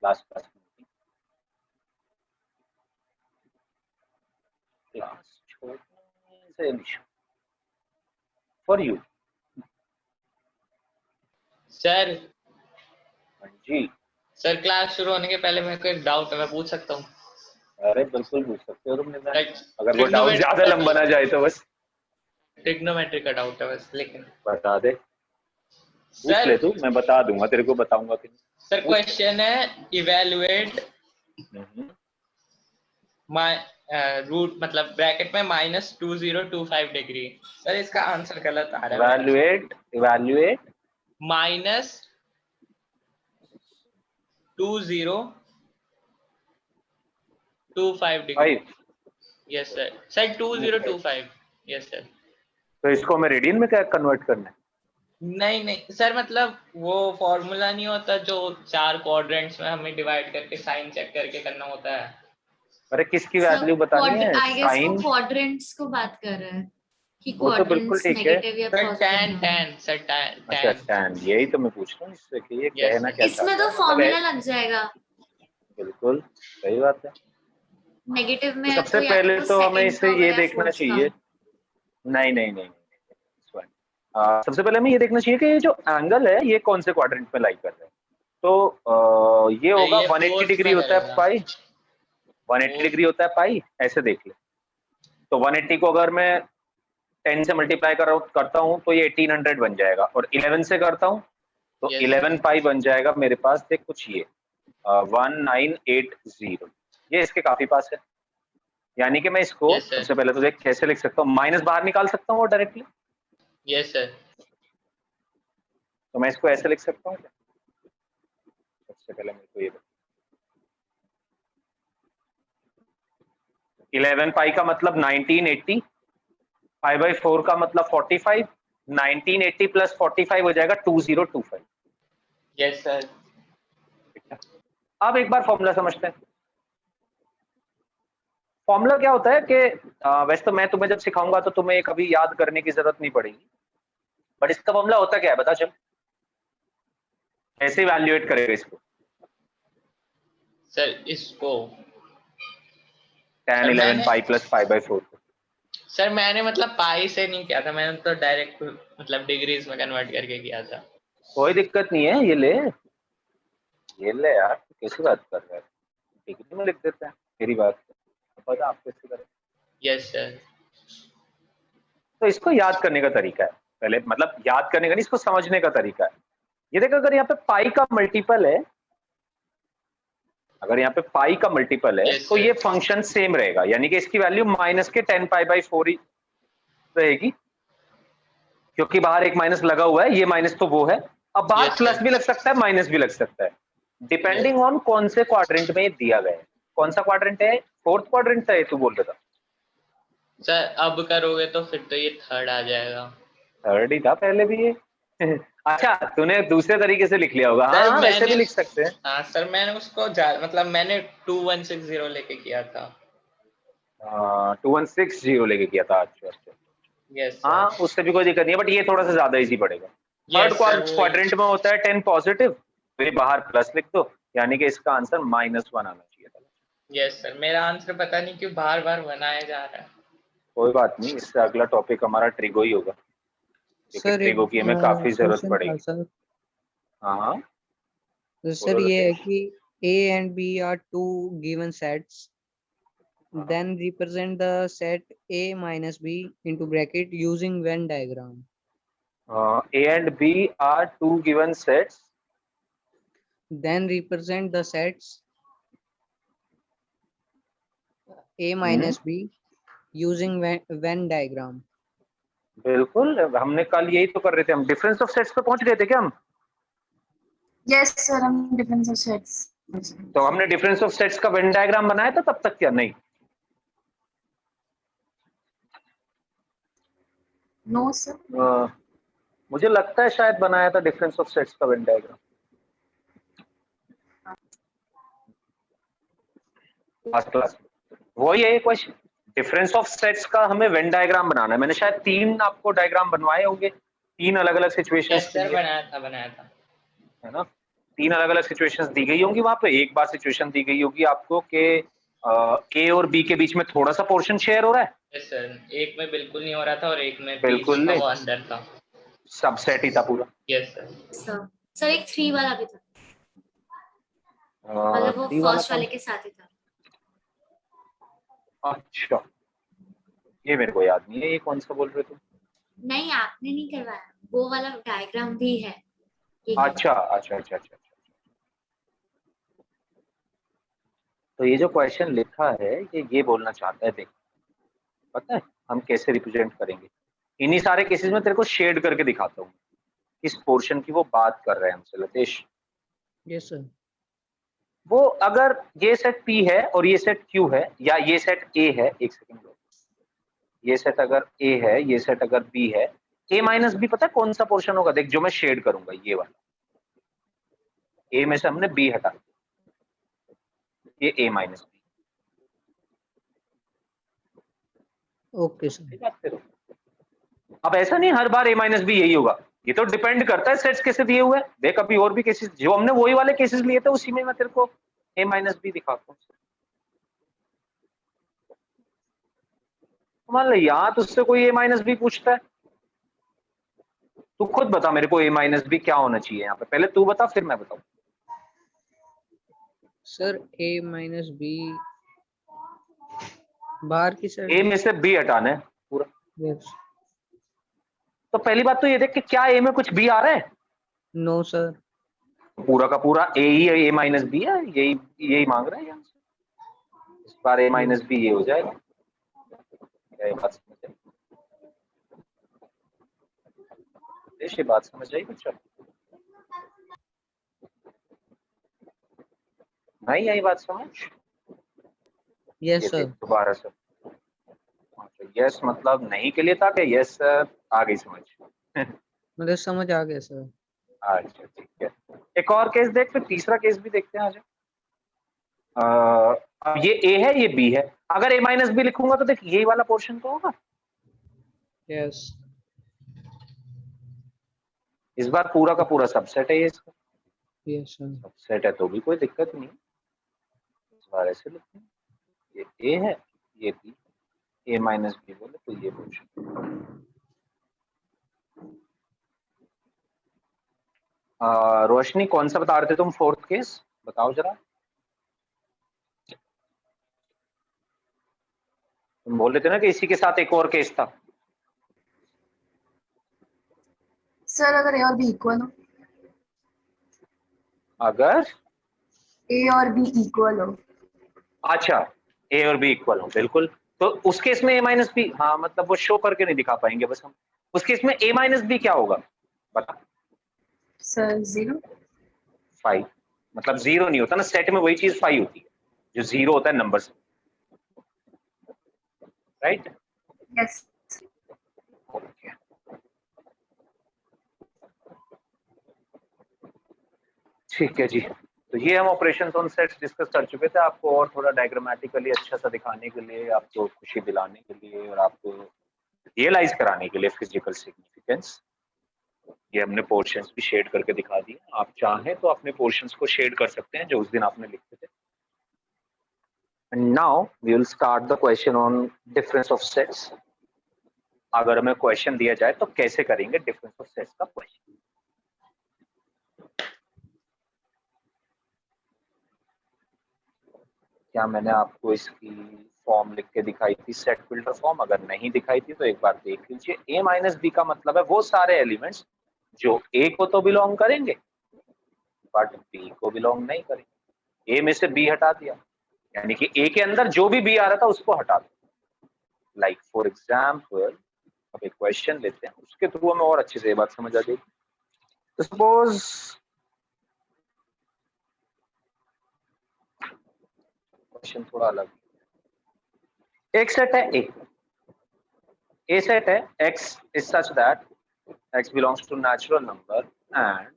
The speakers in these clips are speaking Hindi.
लास्ट क्लास में क्लास छोड़ने से for you. Sir ji sir, class शुरू होने के पहले मेरे को एक डाउट है, मैं पूछ सकता हूँ? अरे बिल्कुल पूछ सकते हो तुमने, Like, अगर वो डाउट ज्यादा लंबा ना जाए तो बस। ट्रिग्नोमेट्री का डाउट है बस, लेकिन बता दे, पूछ सर ले तू, मैं बता दूंगा तेरे को, बताऊंगा कि सर क्वेश्चन है इवेल्युएट रूट मतलब ब्रैकेट में -2025 डिग्री। सर इसका आंसर गलत आ रहा है। Evaluate -2025 degree. Yes sir, sir 2025। Yes sir. तो इसको हमें रेडियन में क्या कन्वर्ट करना है? नहीं नहीं सर, मतलब वो फॉर्मूला नहीं होता जो 4 क्वाड्रेंट्स में हमें डिवाइड करके साइन चेक करके करना होता है। अरे किसकी वैल्यू बतानी है? साइन क्वाड्रेंट्स को बात कर रहे हैं कि वो तो बिल्कुल क्वाड्रेंट्स ठीक है। नेगेटिव या सर पॉजिटिव। tan सर अच्छा tan tan, यही तो मैं पूछ रहा हूँ इससे कि ये कहना क्या चाहता है। इसमें तो फॉर्मूला लग जाएगा। बिल्कुल सही बात है। नेगेटिव में तो है सबसे तो या पहले तो हमें सेकंड इसे का ये या देखना फोर्थ चाहिए, का। नहीं नहीं नहीं, सबसे पहले हमें ये देखना चाहिए कि ये जो एंगल है ये कौन से क्वाड्रेंट में लाई कर रहा है। तो ये होगा 180 डिग्री होता है पाई, 180 डिग्री होता है पाई, ऐसे देख ले। तो 180 को अगर मैं 10 से मल्टीप्लाई करता हूँ तो ये 1800 बन जाएगा, और 11 से करता हूँ तो 11 पाई बन जाएगा मेरे पास। देख कुछ ये 1980, ये इसके काफी पास है। यानी कि मैं इसको सबसे पहले तो देख कैसे लिख सकता हूँ, माइनस बाहर निकाल सकता हूँ डायरेक्टली। Yes sir. तो मैं इसको ऐसे लिख सकता हूँ। सबसे पहले मेरे को ये 11 पाई का मतलब 1980, पाई बाई 4 का मतलब 45, 1980 प्लस 45 हो जाएगा 2025। Yes sir. अब एक बार फॉर्मूला समझते हैं। फॉर्मूला क्या होता है कि वैसे तो मैं तुम्हें जब सिखाऊंगा तो तुम्हें कभी याद करने की जरूरत नहीं पड़ेगी, बट इसका फॉर्मूला होता क्या है बता चल, कैसे इवैल्यूएट करेगा इसको? सर इसको tan 11 pi plus pi by 4। Sir मैंने मतलब पाई से नहीं किया था, मैंने तो डायरेक्ट मतलब डिग्रीज में कन्वर्ट करके किया था। कोई दिक्कत नहीं है, ये ले यार, कैसी बात कर रहा है, डिग्री में लिख देते हैं तेरी बात, पता आप कैसे करें। Yes sir. तो इसको याद करने का तरीका है, पहले मतलब याद करने का नहीं, इसको समझने का तरीका है। ये देखो अगर यहाँ पे पाई का मल्टीपल है, अगर यहाँ पे पाई का मल्टीपल है तो ये फंक्शन सेम रहेगा, यानी कि इसकी वैल्यू माइनस के 10 पाई बाई 4 ही रहेगी, क्योंकि बाहर एक माइनस लगा हुआ है, ये माइनस तो वो है। अब बाहर प्लस भी लग सकता है, माइनस भी लग सकता है, डिपेंडिंग ऑन कौन से क्वाड्रेंट में दिया गया है। कौन सा क्वाड्रेंट है? फोर्थ क्वाड्रेंट है तू बोल रहा था। सर अब करोगे तो फिर तो ये थर्ड आ जाएगा। थर्ड ही था पहले भी ये। अच्छा तूने दूसरे तरीके से लिख लिया होगा। हाँ वैसे भी लिख सकते हैं। हाँ सर, मैंने उसको मतलब मैंने 2160 लेके किया था। 2160 लेके किया था। अच्छा अच्छा। यस हाँ उससे भी कोई दिक्कत नहीं है, बट ये थोड़ा सा ज्यादा इजी पड़ेगा। थर्ड क्वाड्रेंट में होता है 10 पॉजिटिव, तो ये बाहर प्लस लिख दो, यानी कि इसका आंसर -1 आना चाहिए था। यस सर, मेरा आंसर पता नहीं क्यों बार बार बनाया जा रहा है। कोई बात नहीं, इससे अगला टॉपिक हमारा ट्रिगो ही होगा, क्योंकि ट्रिगो की हमें काफी जरूरत पड़ेगी। हाँ तो सर ये है कि A and B are two given sets, then represent the set A minus B into bracket using Venn diagram. A and B are two given sets, then represent the sets A minus B using Venn diagram. बिल्कुल, हमने कल यही तो कर रहे थे, हम डिफरेंस ऑफ सेट्स पे पहुंच गए थे क्या हम? यस सर, हम डिफरेंस ऑफ सेट्स। तो हमने डिफरेंस ऑफ सेट्स का वेन डायग्राम बनाया था तब तक क्या? नहीं नो सर, मुझे लगता है शायद बनाया था डिफरेंस ऑफ सेट्स का वेन डायग्राम लास्ट क्लास में। वही है क्वेश्चन, डिफरेंस ऑफ सेट्स का हमें वेन डायग्राम बनाना है। मैंने शायद 3 आपको डायग्राम बनवाए होंगे, 3 अलग अलग सिचुएशंस के लिए। बनाया था है ना? 3 अलग अलग सिचुएशंस दी गई होंगी वहां पे, एक बार सिचुएशन दी गई होगी आपको कि ए और बी के बीच में थोड़ा सा पोर्शन शेयर हो रहा है। यस सर, एक में बिल्कुल नहीं हो रहा था और एक में बिल्कुल बीच था नहीं, वो अंदर था। सबसेट ही था पूरा। Yes sir. सर एक 3 वाला भी था, मतलब वो 3 वाला फर्स्ट कौन? वाले के साथ ही था। अच्छा, ये मेरे को याद नहीं है, ये कौन सा बोल रहे तुम? नहीं आपने नहीं करवाया, वो वाला डायग्राम भी है। ये है। अच्छा अच्छा अच्छा अच्छा। तो ये जो क्वेश्चन लिखा है ये बोलना चाहता है, देख पता है हम कैसे रिप्रेजेंट करेंगे। इन्हीं सारे केसेस में तेरे को शेड करके दिखाता हूँ किस पोर्शन की वो बात कर रहे हैं हमसे लतेश। Yes sir. वो अगर ये सेट P है और ये सेट Q है, या ये सेट A है, एक सेकंड, ये सेट अगर A है, ये सेट अगर B है, A माइनस B पता है कौन सा पोर्शन होगा? देख जो मैं शेड करूंगा ये वाला, A में से हमने B हटा, ये A minus B। Okay sir. अब ऐसा नहीं हर बार A माइनस B यही होगा, ये तो डिपेंड करता है सेट्स कैसे दिए हुए हैं। देख अभी और भी केसेस जो हमने वही वाले केसेस लिए थे उसी में मैं तेरे को A माइनस B दिखाता हूँ। मान लो यहाँ तुझसे कोई A माइनस B पूछता है, तू खुद बता मेरे को A माइनस B क्या होना चाहिए यहाँ पे, पहले तू बता फिर मैं बताऊँ। सर A माइनस B बाहर की साइड। A में से B हटाना है पूरा। यस। तो पहली बात तो ये देख कि क्या A में कुछ B आ रहा है? No sir. पूरा का पूरा A ही है, A माइनस B है, यही यही मांग रहा है यहाँ से। इस बार A माइनस B ये हो जाएगा। क्या ये बात समझ आई? ये बात समझ आई बच्चा? नहीं आई बात समझ? यस ये देख सर। दोबारा से, यस मतलब नहीं के लिए था कि यस आ गई समझ? मुझे समझ आ गया सर। अच्छा ठीक है, एक और केस देख, फिर तीसरा केस भी देखते हैं। आज अब ये A है ये B है, अगर A माइनस B लिखूंगा तो देख यही वाला पोर्शन तो होगा। यस। इस बार पूरा का पूरा सबसेट है ये इसका, यस सर। सबसेट है तो भी कोई दिक्कत नहीं। इस बार ऐसे लिखते हैं, ये A है ये B, A माइनस B बोले तो ये पोर्शन। रोशनी कौन सा बता रहे थे तुम? फोर्थ केस बताओ जरा। तुम बोल रहे थे ना कि इसी के साथ एक और केस था। सर अगर A और B इक्वल हो, अगर A और B इक्वल हो, अच्छा A और B इक्वल हो, बिल्कुल, तो उस केस में A माइनस B, हाँ मतलब वो शो करके नहीं दिखा पाएंगे बस हम। उस केस में A माइनस B क्या होगा बता? सर 0। 5, मतलब 0 नहीं होता ना, सेट में वही चीज 5 होती है जो 0 होता है नंबर से, राइट? यस। ओके ठीक है जी। तो ये हम ऑपरेशन ऑन सेट्स डिस्कस कर चुके थे, आपको और थोड़ा डायग्रामेटिकली अच्छा सा दिखाने के लिए, आपको खुशी दिलाने के लिए और आपको रियलाइज कराने के लिए फिजिकल सिग्निफिकेंस, ये हमने पोर्शंस भी शेड करके दिखा दिए। आप चाहें तो अपने पोर्शंस को शेड कर सकते हैं जो उस दिन आपने लिखे थे। And now we will start the question on difference of sets. अगर हमें क्वेश्चन दिया जाए तो कैसे करेंगे डिफरेंस ऑफ सेट्स का क्वेश्चन। क्या मैंने आपको इसकी फॉर्म लिख के दिखाई थी, सेट फिल्टर फॉर्म? अगर नहीं दिखाई थी तो एक बार देख लीजिए। A माइनस B का मतलब है वो सारे एलिमेंट्स जो A को तो बिलोंग करेंगे बट B को बिलोंग नहीं करेंगे। A में से B हटा दिया, यानी कि A के अंदर जो भी B आ रहा था उसको हटा दिया। लाइक फॉर एग्जाम्पल अब एक क्वेश्चन लेते हैं, उसके थ्रू हमें और अच्छे से ये बात समझ आ जाएगी। तो सपोज क्वेश्चन थोड़ा अलग, एक सेट है A set है X is such that X belongs to natural number and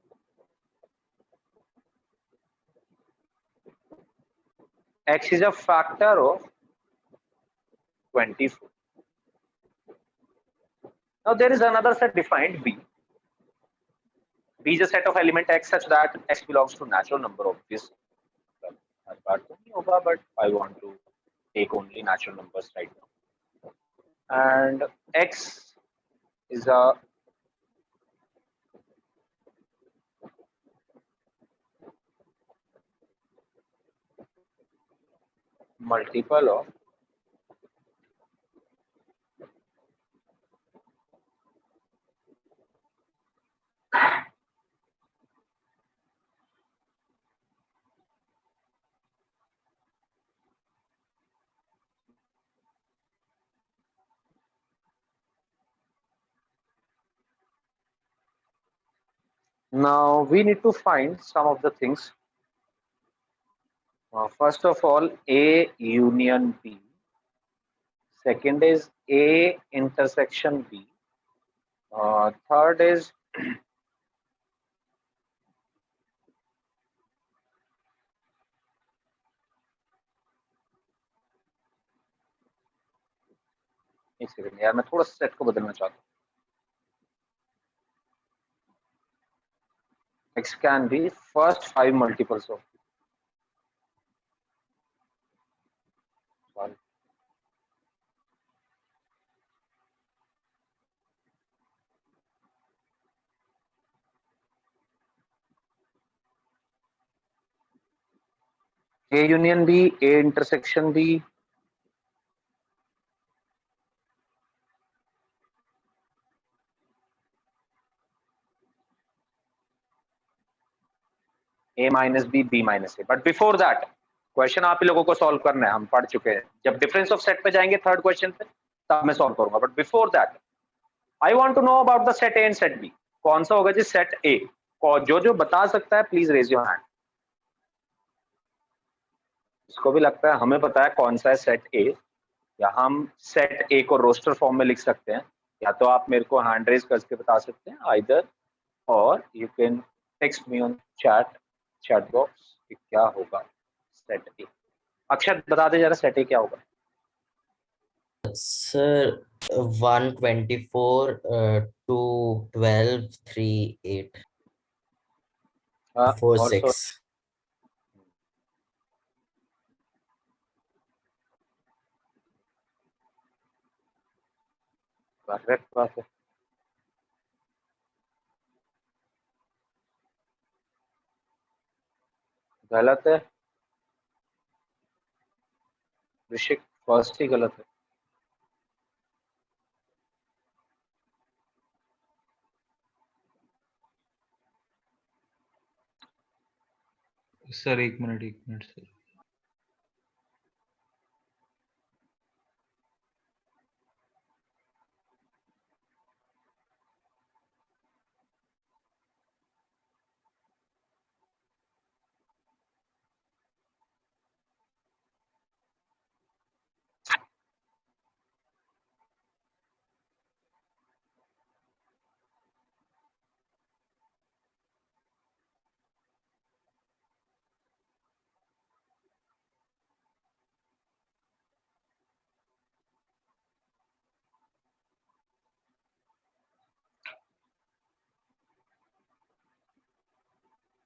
X is a factor of 24. Now there is another set defined B. B is a set of element X such that X belongs to natural number of this. हर बार तो नहीं होगा, but I want to take only natural numbers right now. And X is a multiple of Now we need to find some of the things. First of all, A union B. Second is A intersection B. Third is एक सेकंड यार, मैं थोड़ा सेट को बदलना चाहता हूँ. X can be first 5 multiples of sorry. A union B, A intersection B. A minus B, B minus A. But before that, question आप ही लोगों को सॉल्व करना है, हम पढ़ चुके हैं. जब डिफरेंस ऑफ सेट पे जाएंगे थर्ड क्वेश्चन पे, तब मैं सॉल्व करूंगा. But before that I want to know about the set A and set B. कौन सा होगा जी सेट ए? जो जो बता सकता है प्लीज रेज योर हैंड. इसको भी लगता है हमें पता है कौन सा है सेट ए, या हम सेट ए को रोस्टर फॉर्म में लिख सकते हैं, या तो आप मेरे को हैंड रेज करके बता सकते हैं आइदर, और you can text me on chat box कि क्या होगा सेट ए. अक्षर बता दे जरा सेट ए क्या होगा. सर 124 2 12 3 8 4 और 6. करेक्ट बात है. गलत है ऋषिक, फर्स्ट ही गलत है. सर एक मिनट सर.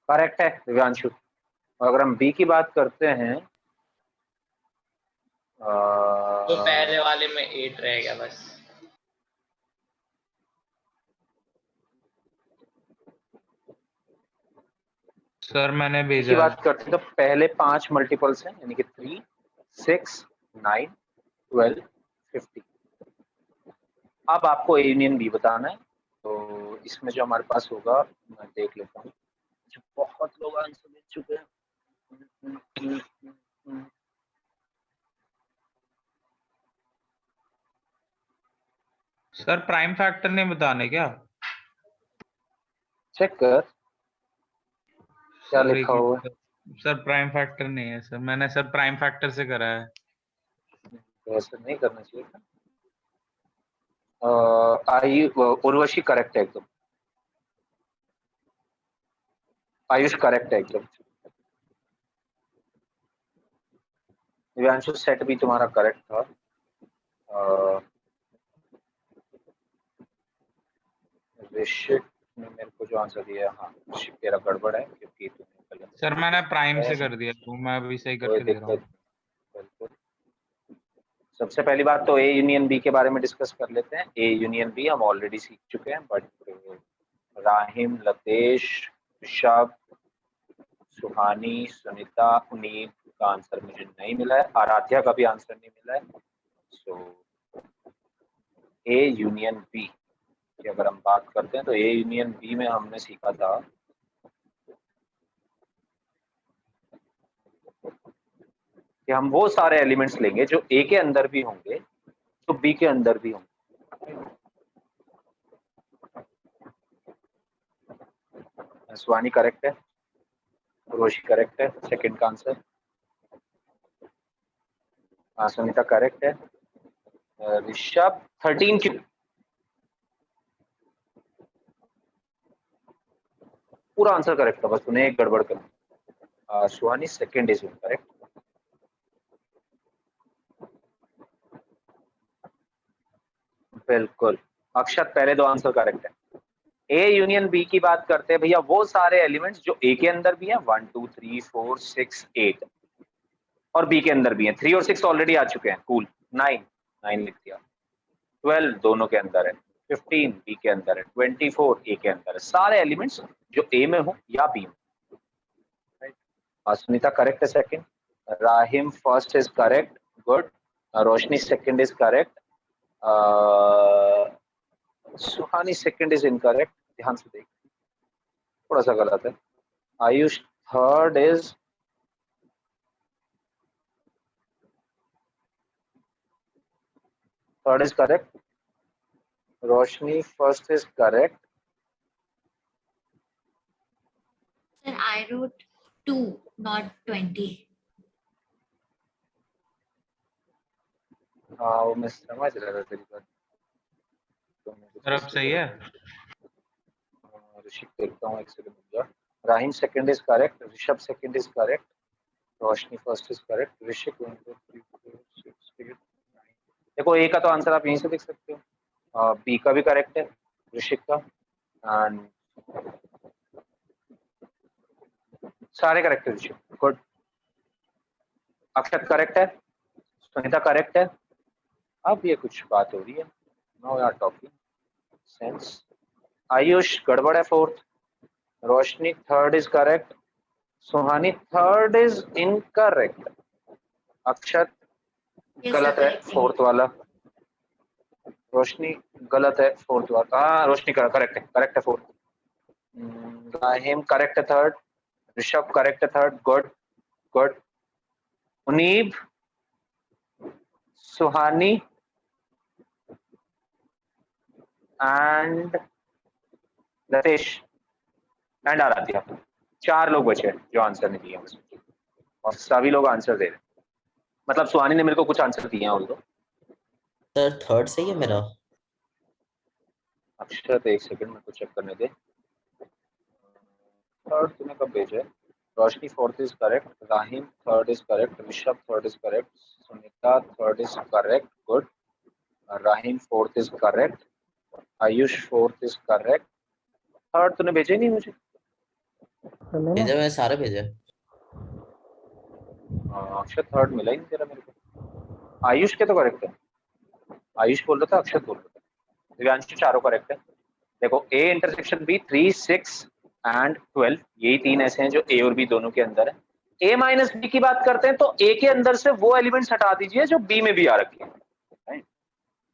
करेक्ट है दिव्यांशु. और अगर हम बी की बात करते हैं तो पहले वाले में 8 रह गया बस. सर मैंने की भेजा. बात करते हैं तो पहले 5 मल्टीपल्स हैं, यानी कि 3 6 9 12 50. अब आपको ए यूनियन बी बताना है. तो इसमें जो हमारे पास होगा मैं देख लेता हूँ. बहुत लोग आंसर दे चुके हैं. सर प्राइम फैक्टर नहीं बताने क्या? चेक कर क्या सर, लिखा हुआ है. सर प्राइम फैक्टर नहीं है सर. मैंने सर प्राइम फैक्टर से करा है. ऐसा नहीं करना चाहिए था. उर्वशी करेक्ट है एकदम. आयुष करेक्ट है एकदम. दिव्यांशु सेट भी तुम्हारा करेक्ट था. ऋषिक इसमें मेरे को जो आंसर दिया, हाँ तेरा गड़बड़ है क्योंकि तूने गलत सर मैंने प्राइम से कर दिया, तो मैं अभी सही कोई करके दे रहा हूँ। दिक्कत बिल्कुल। सबसे पहली बात तो ए यूनियन बी के बारे में डिस्कस कर लेते हैं। ए यूनियन बी हम ऑलरेडी सीख चुके हैं, बट राहिम, लतेश, ऋषभ, सुहानी, सुनीता, उनीब का आंसर मुझे नहीं मिला है, आराध्या का भी आंसर नहीं मिला है। सो ए यूनियन बी की अगर हम बात करते हैं तो ए यूनियन बी में हमने सीखा था कि हम वो सारे एलिमेंट्स लेंगे जो ए के अंदर भी होंगे तो बी के अंदर भी होंगे। सुहानी करेक्ट है, रोशी करेक्ट है, सेकंड का आंसर। सुनीता करेक्ट है। ऋषभ 13 क्यों? पूरा आंसर करेक्ट था, बस तूने एक गड़बड़ कर। सुहानी सेकंड इज करेक्ट। बिल्कुल, अक्षत पहले दो आंसर करेक्ट है। ए यूनियन बी की बात करते हैं भैया, वो सारे एलिमेंट्स जो ए के अंदर भी हैं 1 2 3 4 6 8 और बी के अंदर भी हैं। 3 और 6 ऑलरेडी आ चुके हैं, कूल। 9 लिख दिया। 12 दोनों के अंदर है, 15 बी के अंदर है, 24 ए के अंदर है। सारे एलिमेंट्स जो ए में हो या बी में। सुनीता करेक्ट है second. Rahim first is correct, good. Roshni second is correct. Suhani second is incorrect, ध्यान से देख, थोड़ा सा गलत है। Ayush third is correct. Roshni first is correct. Sir, I wrote 2, not 20. हाँ वो मैं समझ रहा था तेरी बात। तो सर अब सही है? ऋषिक देखता हूँ, एक सेकंड रुक जा। Rahim second is correct, Rishabh second is correct, Roshni first is correct, Rishik 1 2 3 4 6 8 9। देखो ए का तो आंसर आप यहीं से देख सकते हो। बी का भी करेक्ट है, ऋषिक का, एंड सारे करेक्ट है ऋषिक, गुड। अक्षत करेक्ट है, सुनीता करेक्ट है। अब ये कुछ बात हो रही है, now we are talking sense. Ayush गड़बड़ है fourth. Roshni third is correct, Suhani third is incorrect, Akshat Yes, गलत sir, है correcting. फोर्थ वाला, रोशनी गलत है फोर्थ वाला। हाँ रोशनी करेक्ट है फोर्थ। राहिम करेक्ट है थर्ड, ऋषभ करेक्ट है third, good good. Unib, Suhani and Latesh and Aradhya, 4 लोग बचे हैं जो आंसर नहीं दिए उसमें, और सभी लोग आंसर दे रहे हैं। मतलब सुहानी ने मेरे को कुछ आंसर दिए हैं उनको। सर थर्ड सही है मेरा? अक्षत एक सेकंड मेरे को चेक करने दे। थर्ड तूने कब भेजा है? Roshni fourth is correct, Rahim third is correct, Rishabh third is correct, Sunita third is correct, good. Rahim fourth is correct, Ayush fourth is correct. Third तूने भेजे नहीं मुझे। भेजा, मैंने सारे भेजे। अक्षत थर्ड मिला ही नहीं तेरा मेरे को। आयुष के तो करेक्ट है, आयुष बोल रहा था, अक्षत बोल रहा था, दिव्यांशु चारों करेक्ट है। देखो ए इंटरसेक्शन बी 3 6 एंड 12, यही 3 ऐसे हैं जो ए और बी दोनों के अंदर है। ए माइनस बी की बात करते हैं तो ए के अंदर से वो एलिमेंट्स हटा दीजिए जो बी में भी आ रखे हैं।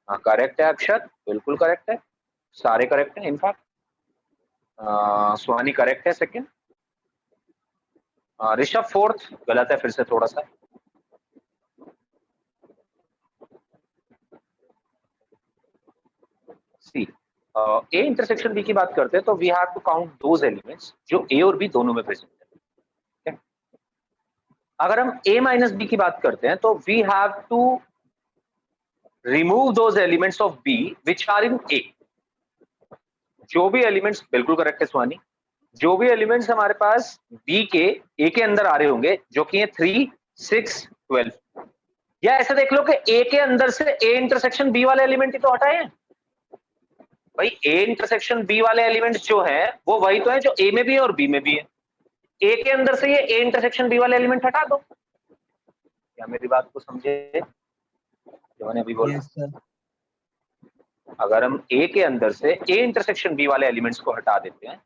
हाँ करेक्ट है अक्षत, बिल्कुल करेक्ट है, सारे करेक्ट है इनफैक्ट। सुहानी करेक्ट है सेकंड। ऋषभ फोर्थ गलत है फिर से थोड़ा सा। सी ए इंटरसेक्शन बी की बात करते हैं तो we have to count those elements जो ए और बी दोनों में प्रेजेंट है। okay? अगर हम ए माइनस बी की बात करते हैं तो we have to remove those elements of B which are in A. जो भी एलिमेंट्स, बिल्कुल करेक्ट है सुहानी, जो भी एलिमेंट्स हमारे पास बी के ए के अंदर आ रहे होंगे जो कि है 3 6 12, या ऐसे देख लो कि ए के अंदर से ए इंटरसेक्शन बी वाले एलिमेंट ही तो हटाए हैं। भाई ए इंटरसेक्शन बी वाले एलिमेंट्स जो है वो वही तो है जो ए में भी है और बी में भी है। ए के अंदर से ये ए इंटरसेक्शन बी वाले एलिमेंट हटा दो। क्या मेरी बात को समझे जो मैंने अभी बोला? Yes sir. अगर हम ए के अंदर से ए इंटरसेक्शन बी वाले एलिमेंट्स को हटा देते हैं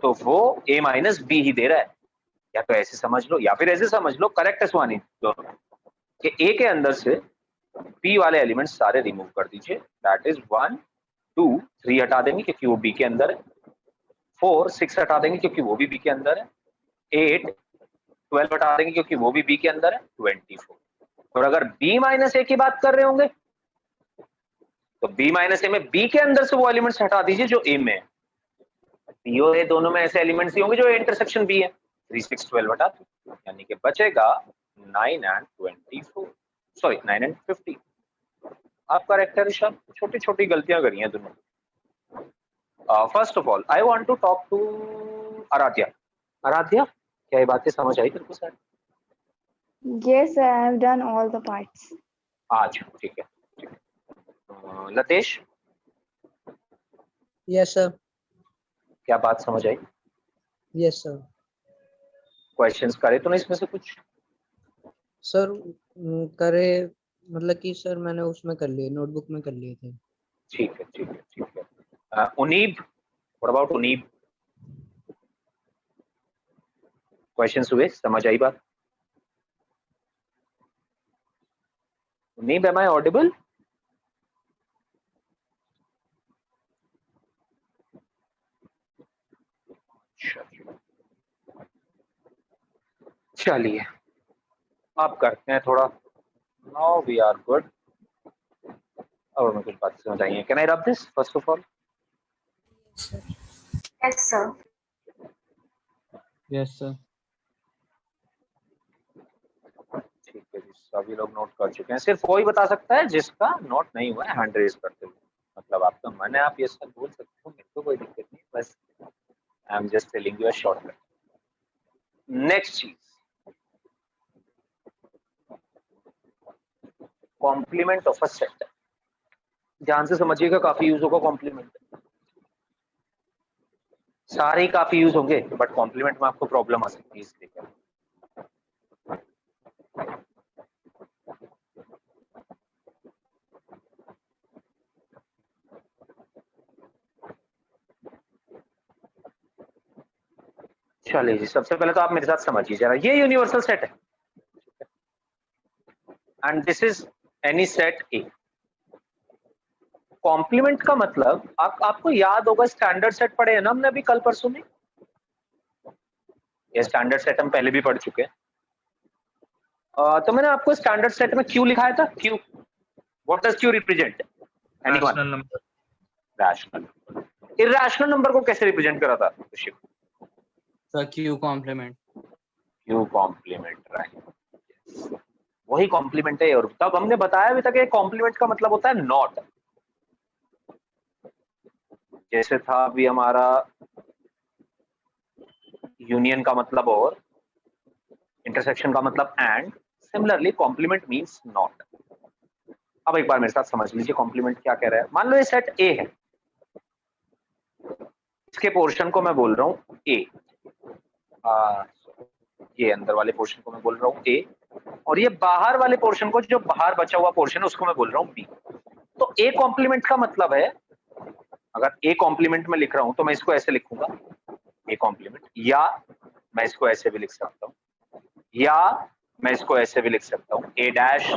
तो वो ए माइनस बी ही दे रहा है। या तो ऐसे समझ लो या फिर ऐसे समझ लो, करेक्ट है स्वानी दोनों, कि ए के अंदर से बी वाले एलिमेंट्स सारे रिमूव कर दीजिए। दैट इज 1 2 3 हटा देंगे क्योंकि वो बी के अंदर है, 4 6 हटा देंगे क्योंकि वो भी बी के अंदर है, 8 12 हटा देंगे क्योंकि वो भी बी के अंदर है, 24। और अगर बी माइनस ए की बात कर रहे होंगे तो बी माइनस ए में बी के अंदर से वो एलिमेंट्स हटा दीजिए जो ए में है। बी और ए दोनों में ऐसे एलिमेंट्स ही होंगे जो इंटरसेक्शन बी है। 3 6 12 हटा दो, यानी कि बचेगा 9 and 24, सॉरी 9 and 50। आप करेक्ट है ऋषभ, छोटी छोटी गलतियां करी हैं दोनों। First of all I want to talk to Aaradhya. Aaradhya, क्या ये बातें समझ आई तेरे को sir? Yes, I have done all the parts. आज ठीक है, ठीक है। Latesh, yes sir. क्या बात समझ आई? Yes sir. क्वेश्चंस करे तो नहीं इसमें से कुछ? सर करे, मतलब कि सर मैंने उसमें कर लिए, नोटबुक में कर लिए थे। ठीक है, ठीक है, ठीक है। Uneeb, what about Uneeb? Questions हुए, समझ आई बात? Uneeb, am I audible? चलिए अब करते हैं थोड़ा। Now we are good. अब हमें कुछ बातें समझ आई हैं। Can I rub this first of all? Yes, sir. Yes sir. ठीक है जी, सभी लोग नोट कर चुके हैं। सिर्फ वही बता सकता है जिसका नोट नहीं हुआ है हैंड रेज करते हुए। मतलब आपका मन है, आप ये सब बोल सकते हो, मेरे को कोई दिक्कत नहीं, बस I am just telling you a shortcut. Next चीज, कॉम्प्लीमेंट ऑफ अ सेट। ध्यान से समझिएगा, काफी यूज होगा कॉम्प्लीमेंट। सारे ही काफी यूज होंगे बट कॉम्प्लीमेंट में आपको प्रॉब्लम आ सकती है, इसलिए। चलिए जी, सबसे पहले तो आप मेरे साथ समझिए जरा, ये यूनिवर्सल सेट है and this is any set A. Complement का मतलब आपको याद होगा, स्टैंडर्ड सेट पढ़े हैं ना हमने अभी कल परसों में। ये स्टैंडर्ड सेट हम पहले भी पढ़ चुके हैं। तो मैंने आपको स्टैंडर्ड सेट में क्यू लिखाया था। Q, what does Q represent? Anyone? Rational number. Rational. Irrational number को कैसे रिप्रेजेंट करा था Shiv? Sir Q complement. Q complement, right. वही कॉम्प्लीमेंट है। और तब हमने बताया भी था कि कॉम्प्लीमेंट का मतलब होता है नॉट। जैसे था अभी हमारा यूनियन का मतलब और, इंटरसेक्शन का मतलब and, similarly complement means not. अब एक बार मेरे साथ समझ लीजिए कॉम्प्लीमेंट क्या कह रहा है। मान लो ये सेट ए है, इसके पोर्शन को मैं बोल रहा हूं ए, ये अंदर वाले पोर्शन को मैं बोल रहा हूं ए, और ये बाहर वाले पोर्शन को, जो बाहर बचा हुआ पोर्शन है, उसको मैं बोल रहा हूं बी। तो ए कॉम्प्लीमेंट का मतलब है, अगर ए कॉम्प्लीमेंट में लिख रहा हूं तो मैं इसको ऐसे लिखूंगा ए कॉम्प्लीमेंट, या मैं इसको ऐसे भी लिख सकता हूं, या मैं इसको ऐसे भी लिख सकता हूं ए डैश,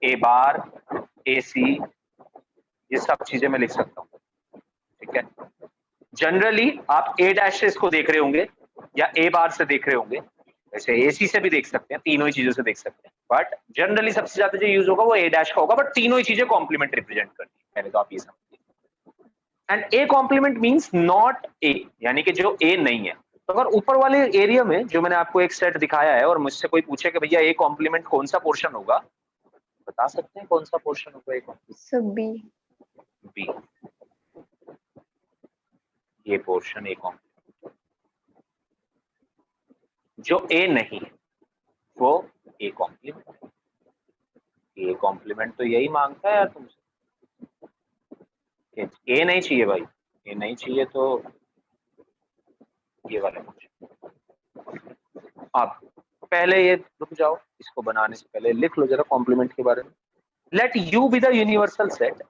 ए बार, ए सी, ये सब चीजें मैं लिख सकता हूं। ठीक है, जनरली आप ए डैश से इसको देख रहे होंगे या ए बार से देख रहे होंगे, वैसे ए सी से भी देख सकते हैं, तीनों ही चीजों से देख सकते हैं, बट जनरली सबसे ज्यादा जो यूज होगा वो ए डैश का होगा, बट तीनों ही चीजें कॉम्प्लीमेंट रिप्रेजेंट करती है, पहले तो आप ये समझिए। And A complement means not A, यानी कि जो ए नहीं है। तो अगर ऊपर वाले एरिया में जो मैंने आपको एक सेट दिखाया है और मुझसे कोई पूछे कि भैया ए कॉम्प्लीमेंट कौन सा पोर्शन होगा, बता सकते हैं कौन सा पोर्शन होगा A complement? So B. B, ये पोर्शन ए कॉम्प्लीमेंट। जो ए नहीं है वो ए कॉम्प्लीमेंट है। ए कॉम्प्लीमेंट तो यही मांगता है यार तुमसे, ए नहीं चाहिए भाई, ये नहीं चाहिए तो ये वाला कुछ। आप पहले ये रुक जाओ, इसको बनाने से पहले लिख लो जरा कॉम्प्लीमेंट के बारे में। Let you be the universal set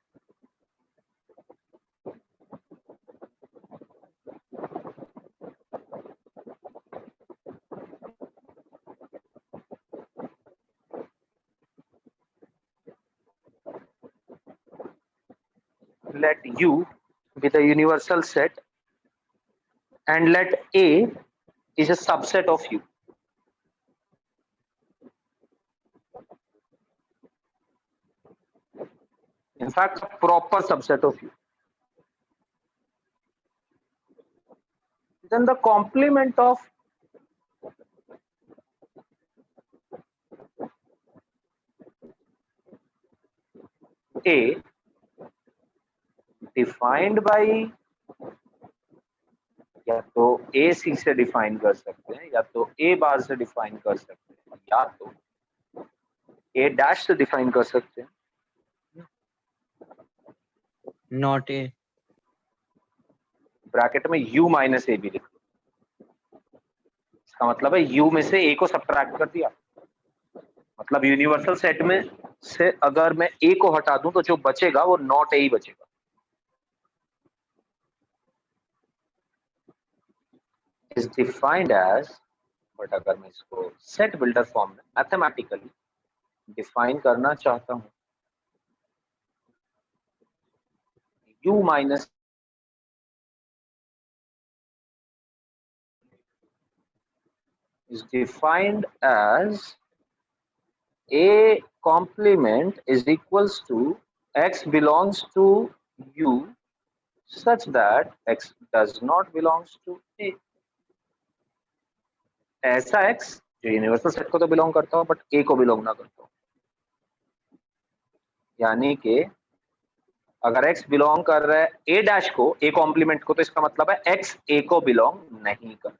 let U be the universal set and let A is a subset of U. In fact, a proper subset of U. Then the complement of A defined by, या तो ए सी से डिफाइन कर सकते हैं, या तो ए बार से डिफाइन कर सकते हैं, या तो ए डैश से डिफाइन कर सकते हैं। नॉट ए, ब्रैकेट में यू माइनस ए भी लिख लो। इसका मतलब है यू में से ए को सब्ट्रैक्ट कर दिया। मतलब यूनिवर्सल सेट में से अगर मैं ए को हटा दूं तो जो बचेगा वो नॉट ए ही बचेगा। is defined as, बट अगर मैं इसको सेट बिल्डर फॉर्म में मैथमेटिकली डिफाइन करना चाहता हूं, u minus is defined as a complement is equals to x belongs to u such that x does not belongs to a। ऐसा x जो यूनिवर्सल सेट को तो बिलोंग करता हो बट a को बिलोंग ना करता हो। यानी कि अगर x बिलोंग कर रहा है a डैश को, a कॉम्प्लीमेंट को, तो इसका मतलब है x a को बिलोंग नहीं करता।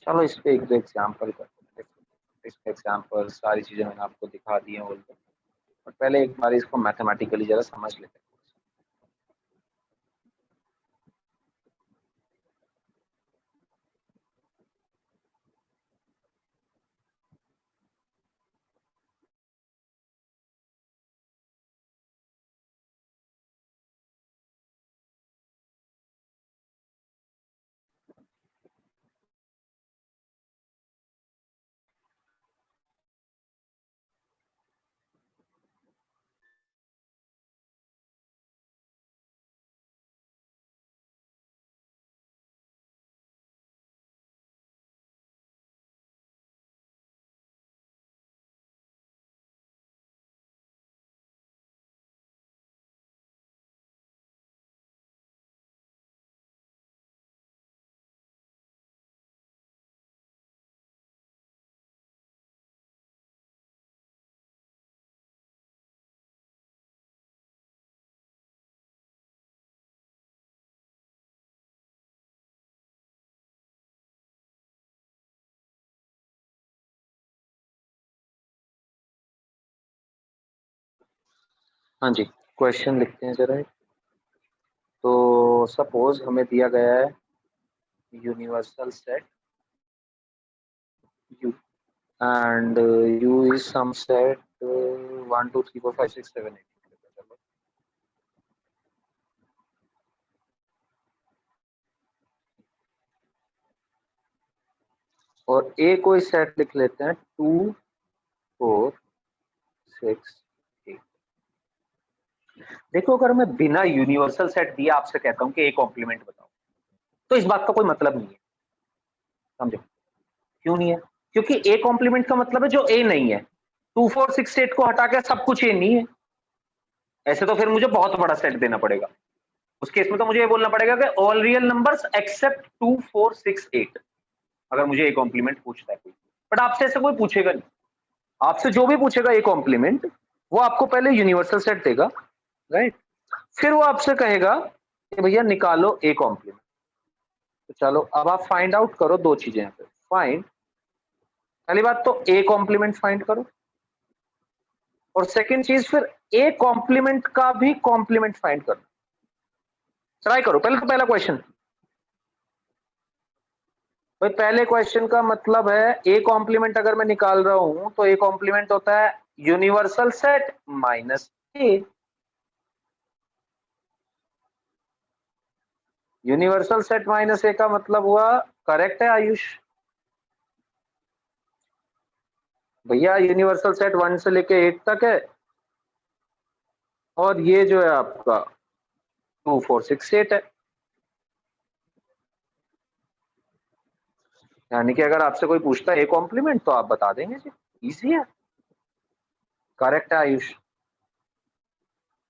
चलो इस पे एक दो एग्जाम्पल करते हैं। इसका एग्जाम्पल सारी चीजें मैंने आपको दिखा दी हैं ऑलरेडी, बट पहले एक बार इसको मैथमेटिकली जरा समझ लेते हैं। हाँ जी, क्वेश्चन लिखते हैं जरा। तो सपोज हमें दिया गया है universal set U and U is some set 1 2 3 4 5 6 7 8। और A को इस सेट लिख लेते हैं 2 4 6 8। देखो अगर मैं बिना यूनिवर्सल सेट दिए आपसे कहता हूं कि A कॉम्प्लीमेंट बताओ, तो इस बात का कोई मतलब नहीं है। समझो क्यों नहीं है? क्योंकि A कॉम्प्लीमेंट का मतलब है जो A नहीं है। 2 4 6 8 को हटा के सब कुछ A नहीं है। ऐसे तो फिर मुझे बहुत बड़ा सेट देना पड़ेगा। उस केस में तो मुझे ये बोलना पड़ेगा कि ऑल रियल नंबर्स एक्सेप्ट 2 4 6 8, अगर मुझे A कॉम्प्लीमेंट पूछता है कोई। बट आपसे ऐसे कोई पूछेगा नहीं। आपसे जो भी पूछेगा A कॉम्प्लीमेंट, वो आपको पहले यूनिवर्सल सेट देगा, राइट? फिर वो आपसे कहेगा कि भैया निकालो A कॉम्प्लीमेंट। तो चलो अब आप फाइंड आउट करो दो चीजें यहाँ पे। फाइंड, पहली बात तो A कॉम्प्लीमेंट फाइंड करो, और सेकंड चीज फिर ए कॉम्प्लीमेंट का भी कॉम्प्लीमेंट फाइंड करना। ट्राई करो पहले, तो पहला क्वेश्चन भाई, पहले क्वेश्चन का मतलब है ए कॉम्प्लीमेंट अगर मैं निकाल रहा हूं तो ए कॉम्प्लीमेंट होता है यूनिवर्सल सेट माइनस ए। यूनिवर्सल सेट माइनस ए का मतलब हुआ, करेक्ट है आयुष भैया, यूनिवर्सल सेट 1 से लेके 8 तक है, और ये जो है आपका 2 4 6 8 है। यानी कि अगर आपसे कोई पूछता है ए कॉम्प्लीमेंट तो आप बता देंगे जी, इजी है। करेक्ट है आयुष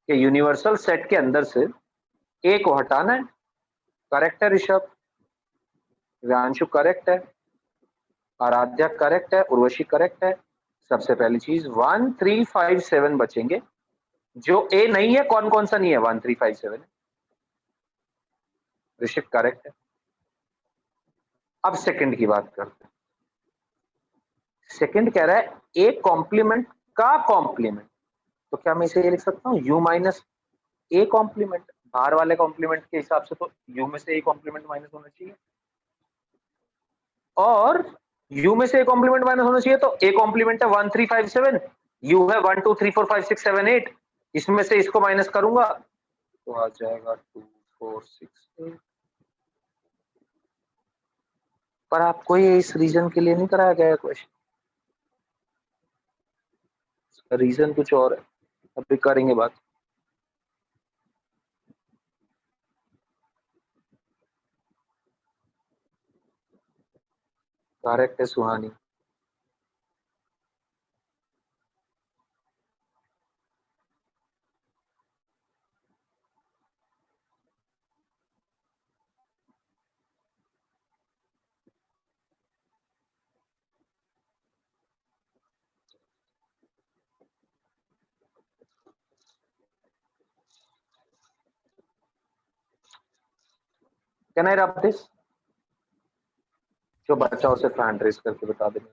कि यूनिवर्सल सेट के अंदर से ए को हटाना है। करेक्ट है ऋषभ, व्यांशु करेक्ट है, आराध्या करेक्ट है, उर्वशी करेक्ट है। सबसे पहली चीज 1 3 5 7 बचेंगे, जो ए नहीं है, कौन कौन सा नहीं है, 1 3 5 7 ऋषभ करेक्ट है। अब सेकंड की बात करते हैं। सेकंड कह रहा है ए कॉम्प्लीमेंट का कॉम्प्लीमेंट, तो क्या मैं इसे ये लिख सकता हूं यू माइनस ए कॉम्प्लीमेंट। बाहर वाले कॉम्प्लीमेंट के हिसाब से तो यू में से ए कॉम्प्लीमेंट माइनस होना चाहिए, और यू में से ए कॉम्प्लीमेंट माइनस होना चाहिए, तो ए कॉम्प्लीमेंट है 1 3 5 7, यू है 1 2 3 4 5 6 7 8, इसमें से इसको माइनस करूंगा तो आ जाएगा 2 4 6 8। पर आपको ये इस रीजन के लिए नहीं कराया गया है क्वेश्चन, रीजन कुछ और है, अभी करेंगे बात। करेक्ट है सुहानी। Can I rub this? जो बच्चा उसे हैंड रेस करके बता देंगे।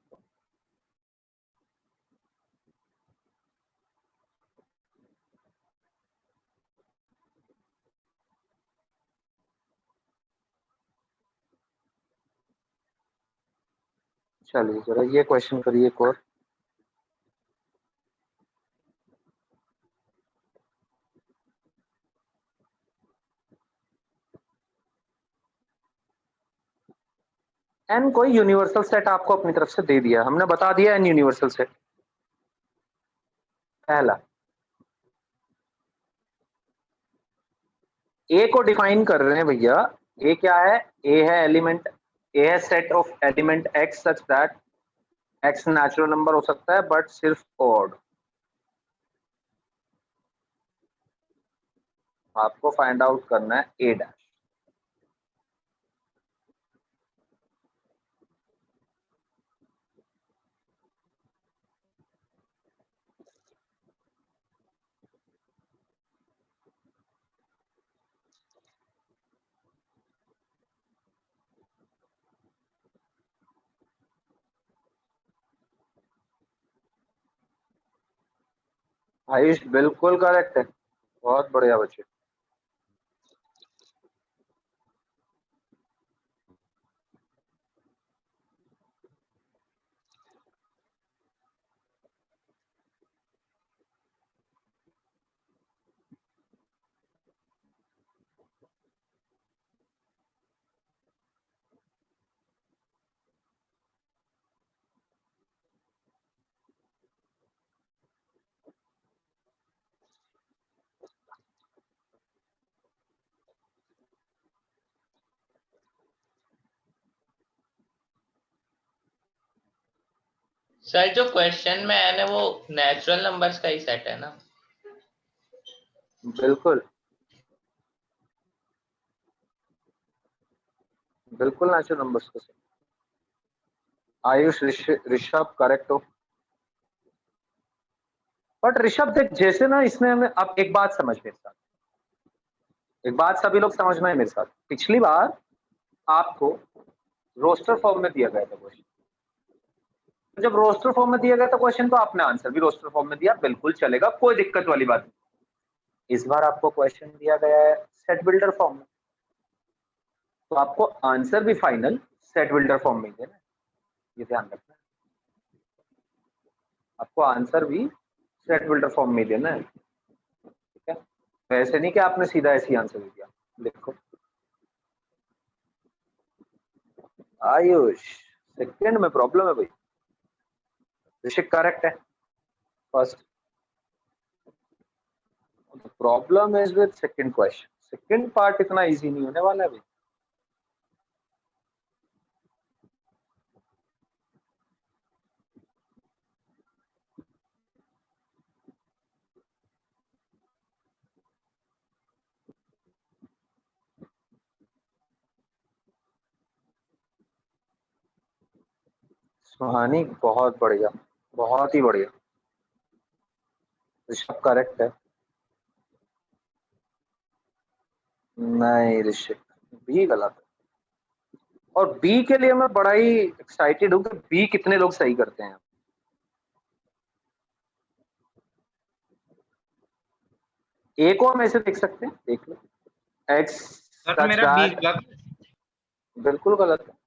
चलिए जरा ये क्वेश्चन करिए एक और। एन कोई यूनिवर्सल सेट आपको अपनी तरफ से दे दिया, हमने बता दिया एन यूनिवर्सल सेट। पहला ए को डिफाइन कर रहे हैं भैया, ए क्या है, ए है एलिमेंट, ए है set of element x such that x natural number हो सकता है बट सिर्फ ऑड। आपको फाइंड आउट करना है ए डैश। आयुष बिल्कुल करेक्ट है, बहुत बढ़िया बच्चे। सर जो क्वेश्चन में है ना वो नेचुरल नंबर्स का ही सेट है ना? बिल्कुल बिल्कुल नेचुरल नंबर्स का सेट। आयुष ऋषभ करेक्ट हो, बट ऋषभ देख जैसे ना इसने हमें, अब एक बात समझ मेरे साथ, एक बात सभी लोग समझना है मेरे साथ। पिछली बार आपको रोस्टर फॉर्म में दिया गया था क्वेश्चन, जब रोस्टर फॉर्म में दिया गया था क्वेश्चन तो आपने आंसर भी रोस्टर फॉर्म में दिया, बिल्कुल चलेगा, कोई दिक्कत वाली बात नहीं। इस बार आपको क्वेश्चन दिया गया है सेट बिल्डर फॉर्म में, तो आपको आंसर भी फाइनल सेट बिल्डर फॉर्म में देना है, ये ध्यान रखना है। आपको आंसर भी सेट बिल्डर फॉर्म में देना है, ठीक है। वैसे नहीं कि आपने सीधा ऐसे आंसर दे दिया। देखो आयुष सेकंड में प्रॉब्लम है भाई, ऋषिक करेक्ट है first, problem is with second question, second part इतना इजी नहीं होने वाला है भाई। सुहानी बहुत बढ़िया, बहुत ही बढ़िया, ऋषभ करेक्ट है। नहीं ऋषिक, बी गलत है, और बी के लिए मैं बड़ा ही एक्साइटेड हूँ कि बी कितने लोग सही करते हैं। ए को हम ऐसे देख सकते हैं, देख लो एक्स सर मेरा बी गलत, बिल्कुल गलत है।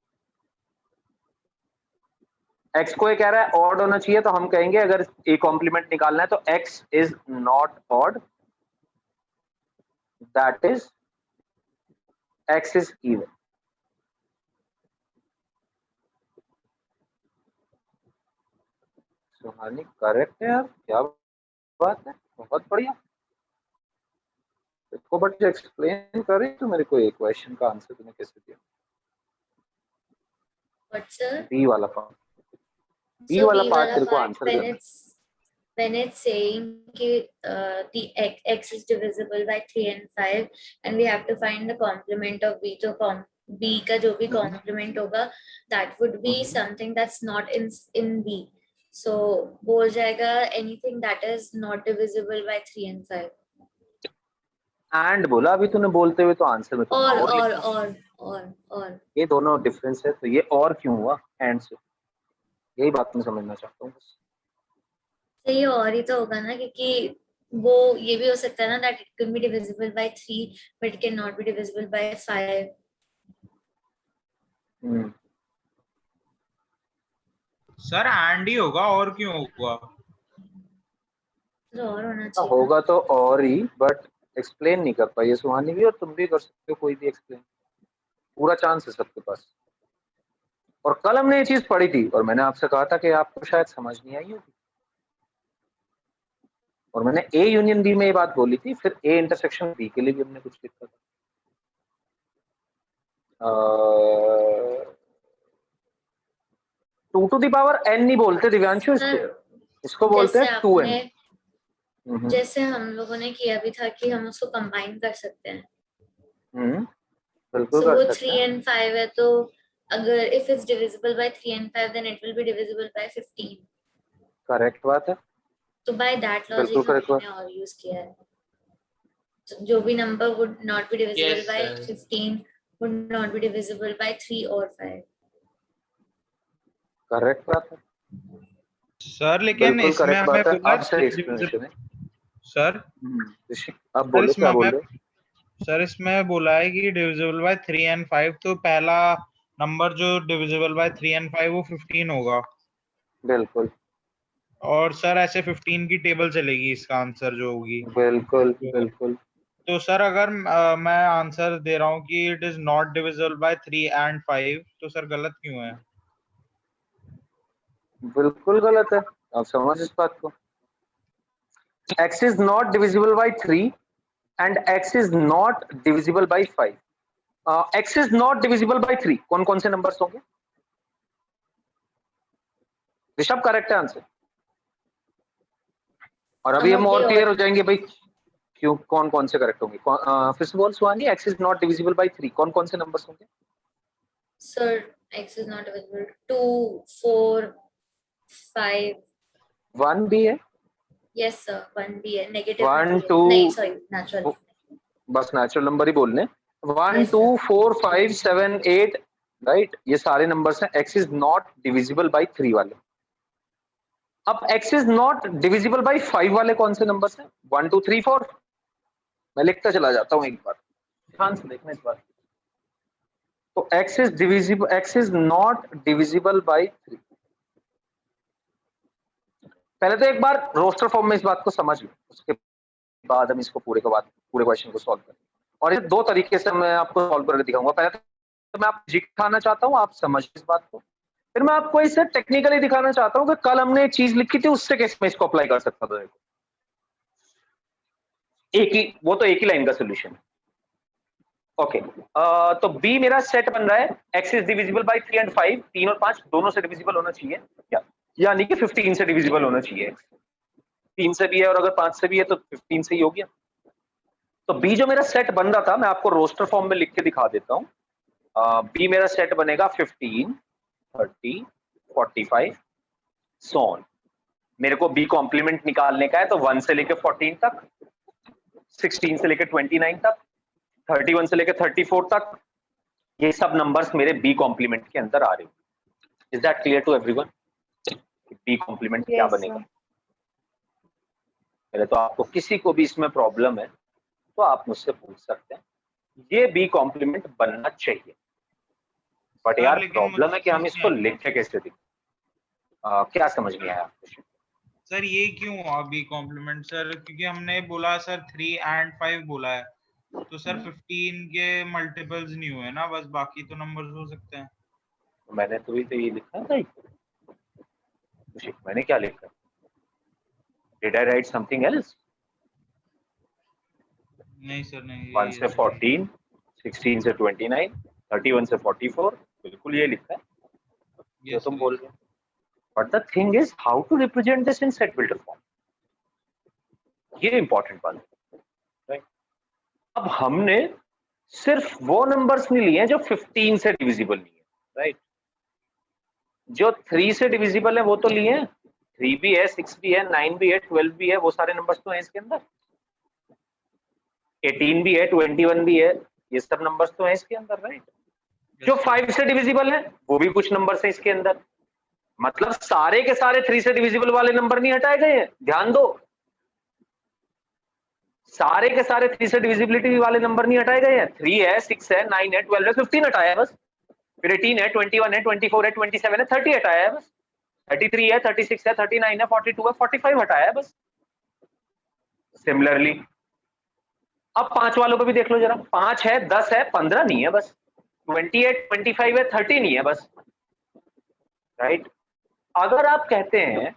एक्स को ये कह रहा है ऑड होना चाहिए, तो हम कहेंगे अगर ए कॉम्प्लीमेंट निकालना है तो x is not odd, that is x is even. Suhani correct है यार, क्या बात है, बहुत बढ़िया। इसको बट एक्सप्लेन करे तो मेरे को एक क्वेश्चन का आंसर तूने कैसे दिया। What, sir? बी वाला पार्ट, बी So वाला B पार्ट wala तेरे को part, आंसर देना। when it's saying कि the x is divisible by 3 and 5 and we have to find the complement of b, तो b का जो भी complement होगा that would be something that's not in b, so वो हो जाएगा anything that is not divisible by 3 and 5। And बोला अभी तूने बोलते हुए, तो आंसर में तो और ये दोनों डिफरेंस है, तो ये और क्यों हुआ एंड से, यही बात मैं समझना चाहता हूँ बस। तो ये और ही तो होगा ना, क्योंकि वो ये भी हो सकता है ना that it could be divisible by 3 but it cannot be divisible by 5। Sir and he होगा, और क्यों होगा? तो और होना चाहिए होगा तो और ही, बट एक्सप्लेन नहीं कर पाई सुहानी भी, और तुम भी कर सकते हो, कोई भी एक्सप्लेन, पूरा चांस है सबके पास। और कल हमने ये चीज पढ़ी थी और मैंने आपसे कहा था कि आपको शायद समझ नहीं आई होगी, और मैंने ए यूनियन बी में ये बात बोली थी, फिर ए इंटरसेक्शन बी के लिए भी हमने कुछ लिखा था। 2 to the power n नहीं बोलते दिव्यांशु इसको, इसको बोलते हैं 2n। जैसे हम लोगों ने किया भी था कि हम उसको कंबाइन कर सकते हैं, बिल्कुल so वो कर सकते 3 हैं। and 5 है, तो अगर if it's divisible by 3 and 5 then it will be divisible by 15। Correct बात है, तो by that logic बिल्कुल correct हमने और यूज किया है, तो जो भी number would not be divisible Yes, by sir. 15 would not be divisible by 3 or 5। Correct बात है सर लेकिन बिल्कुल इसमें करेक्ट हमें बात है। बोला अब सही एक्सप्लेनेशन है सर। अब बोलो क्या बोल रहे हो? सर इसमें बोला है कि डिविजिबल बाय 3 and 5, तो पहला नंबर जो डिविजिबल बाय 3 and 5 वो 15 होगा। बिल्कुल और सर ऐसे 15 की टेबल चलेगी इसका आंसर जो होगी। बिल्कुल बिल्कुल। तो सर अगर मैं आंसर दे रहा हूँ कि it is not divisible by 3 and 5, तो सर गलत क्यों है? बिल्कुल गलत है, आप समझ इस बात को। x is not divisible by 3 and x is not divisible by 5। x is not divisible by 3 कौन कौन से नंबर्स होंगे? ऋषभ करेक्ट है आंसर। और अभी हम और क्लियर हो जाएंगे भाई क्यों कौन कौन से करेक्ट होंगे। फिर से बोल सुहानी, x is not divisible by 3 कौन कौन से नंबर्स होंगे? Sir, x is not divisible 2, 4, 5। 1 भी है? Yes sir, 1 भी है, नेगेटिव 1 2 नहीं सॉरी नेचुरल, बस नेचुरल नंबर ही बोलने। 1 Yes, 2 sir. 4 5 7 8 राइट, ये सारे नंबर्स हैं। x is not divisible by 3 वाले, अब x is not divisible by 5 वाले कौन से नंबर हैं? 1 2 3 4। मैं लिखता चला जाता हूं, एक बार ध्यान से देखना इस बार। तो x is not divisible by 3। पहले तो एक बार रोस्टर फॉर्म में इस बात को समझ लो, उसके बाद हम इसको पूरे क्वेश्चन को सॉल्व करें। और ये दो तरीके से मैं आपको सॉल्व करके दिखाऊंगा। पहले तो मैं आपको दिखाना चाहता हूँ, आप समझ इस बात को। फिर मैं आपको इसे टेक्निकली दिखाना चाहता हूँ कि कल हमने एक चीज लिखी थी, उससे कैसे मैं इसको अप्लाई कर सकता था। देखो वो तो एक ही लाइन का सोल्यूशन है। ओके, तो B मेरा सेट बन रहा है, x is divisible by 3 and 5, 3 और 5 दोनों से डिविजिबल होना चाहिए, यानी कि 15 से डिविजिबल होना चाहिए। 3 से भी है और अगर 5 से भी है तो 15 से ही हो गया। तो B जो मेरा सेट बन रहा था, मैं आपको रोस्टर फॉर्म में लिख के दिखा देता हूँ। B मेरा सेट बनेगा 15, 30, 45 सो ऑन। मेरे को B कॉम्प्लीमेंट निकालने का है, तो 1 से लेकर 14 तक, 16 से लेकर 29 तक, 31 से लेकर 34 तक, ये सब नंबर्स मेरे B कॉम्प्लीमेंट के अंदर आ रहे हैं। Is that clear to everyone? B complement क्या Yes, बनेगा? sir. पहले तो आपको किसी को भी इसमें प्रॉब्लम है तो आप मुझसे पूछ सकते हैं, ये B कॉम्प्लीमेंट बनना चाहिए। बट सर, यार लेकिन प्रॉब्लम है कि हम मुझे इसको समझ नहीं लिखे कैसे दिखें? क्या समझ में आया आपको? सर ये क्यों हुआ B कॉम्प्लीमेंट सर? क्योंकि हमने बोला सर 3 एंड 5 बोला है, तो सर 15 के मल्टीपल्स नहीं हुए ना, बस बाकी तो नंबर्स हो सकते हैं। मैंने तो ये लिखा है, मैंने क्या लिखा? Did I right something else? नहीं सर, नहीं, 1 से 14, 16 से 29, 31 से 44, बिल्कुल ये लिखा है जो तुम बोल रहे हो। But the thing is how to represent this in set builder form, ये इंपॉर्टेंट बात है, राइट? अब हमने सिर्फ वो नंबर्स नहीं लिए जो 15 से डिविजिबल नहीं है, राइट? जो 3 से डिविजिबल है वो तो लिए हैं, 3 भी है, 6 भी है, 9 भी है, 12 भी है, वो सारे नंबर्स तो हैं इसके अंदर। 18 भी है, 21 भी है, ये सब नंबर्स तो हैं इसके अंदर, राइट? जो 5 से डिविजिबल है वो भी कुछ नंबर्स हैं इसके अंदर। मतलब सारे के सारे 3 से डिविजिबल वाले नंबर नहीं हटाए गए हैं, ध्यान दो। सारे के सारे 3 से डिविजिबिलिटी वाले नंबर नहीं हटाए गए हैं। 3 है, 6 है, 9 है, 12 है, 15 हटाया है बस। फिर 18 है, 21 है, 24 है, 27 है, 30 हटाया है बस। 33 है, 36 है, 39 है, 42 है, 45 हटाया है बस। सिमिलरली अब 5 वालों को भी देख लो जरा। 5 है, 10 है, 15 नहीं है बस। 28, 25 है, 30 नहीं है बस, राइट? अगर आप कहते हैं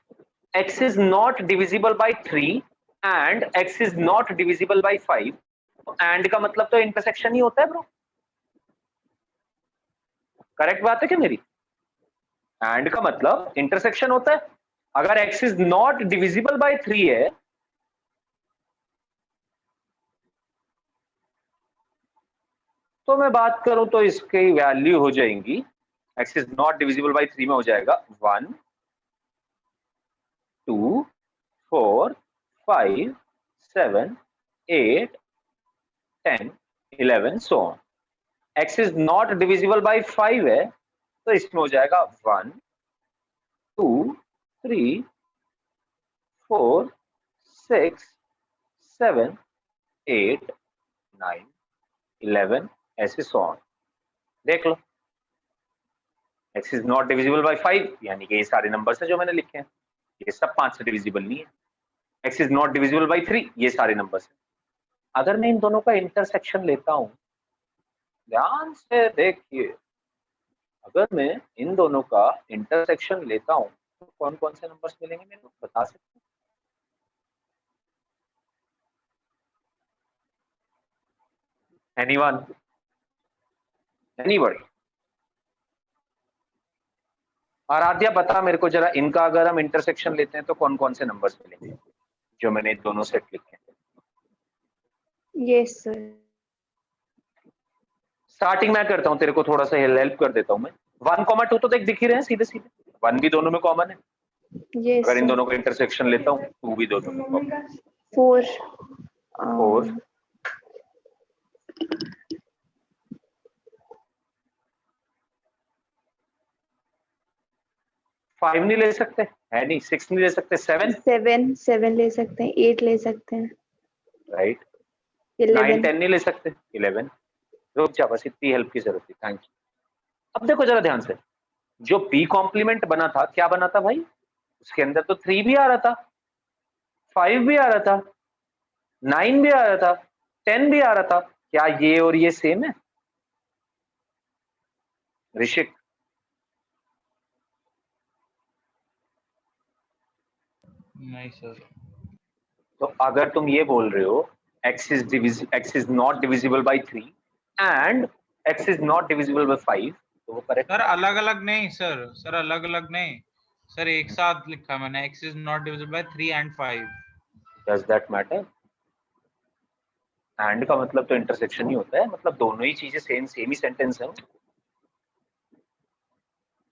x is not divisible by 3 and x is not divisible by 5, तो and का मतलब तो इंटरसेक्शन ही होता है ब्रो। करेक्ट बात है क्या मेरी? and का मतलब इंटरसेक्शन होता है। अगर x is not divisible by 3 है तो मैं बात करूं तो इसकी वैल्यू हो जाएगी, x is not divisible by 3 में हो जाएगा 1 2 4 5 7 8 10 11 so on। x is not divisible by 5 है तो इसमें हो जाएगा 1 2 3 4 6 7 8 9 11 ऐसे so on। देख लो x is not divisible by 5 यानी कि ये सारे नंबर्स हैं जो मैंने लिखे हैं, ये सब 5 से डिविजिबल नहीं है। x is not divisible by 3 ये सारे नंबर्स हैं। अगर मैं इन दोनों का इंटरसेक्शन लेता हूं, ध्यान से देखिए, अगर मैं इन दोनों का इंटरसेक्शन लेता हूं तो कौन कौन से नंबर्स मिलेंगे मेरे को बता सकते हैं? एनीवन? एनीबॉडी? आराध्या बता मेरे को जरा, इनका अगर हम इंटरसेक्शन लेते हैं तो कौन कौन से नंबर्स मिलेंगे जो मैंने दोनों सेट लिखे हैं? Yes, sir. स्टार्टिंग मैं करता हूं, तेरे को थोड़ा सा हेल्प कर देता हूं मैं। 1, 2 तो देख दिख ही रहे हैं सीधे सीधे, 1 भी दोनों में कॉमन है। Yes, अगर इन sir. दोनों का इंटरसेक्शन लेता हूं 2 भी दोनों में कॉमन है। 4. 4 5 5 नहीं ले सकते, है नहीं, 6 नहीं ले सकते, 7 7 ले सकते हैं, 8 ले सकते हैं, राइट, 9 11 10 नहीं ले सकते, 11। रुक जा, बस इतनी हेल्प की जरूरत थी, थैंक यू। अब देखो जरा ध्यान से, जो बी कॉम्प्लीमेंट बना था क्या बना था भाई, उसके अंदर तो 3 भी आ रहा था, 5 भी आ रहा था, 9 भी आ रहा था, 10 भी आ रहा था। क्या ये और ये सेम है ऋषिक? नहीं सर। तो अगर तुम ये बोल रहे हो x is not divisible by 3 and x is not divisible by 5, तो वो करेक्ट। सर अलग अलग नहीं सर, सर अलग अलग नहीं सर, एक साथ लिखा मैंने, x is not divisible by 3 and 5। Does that matter? And का मतलब तो इंटरसेक्शन ही होता है, मतलब दोनों ही चीजें सेम ही सेंटेंस है।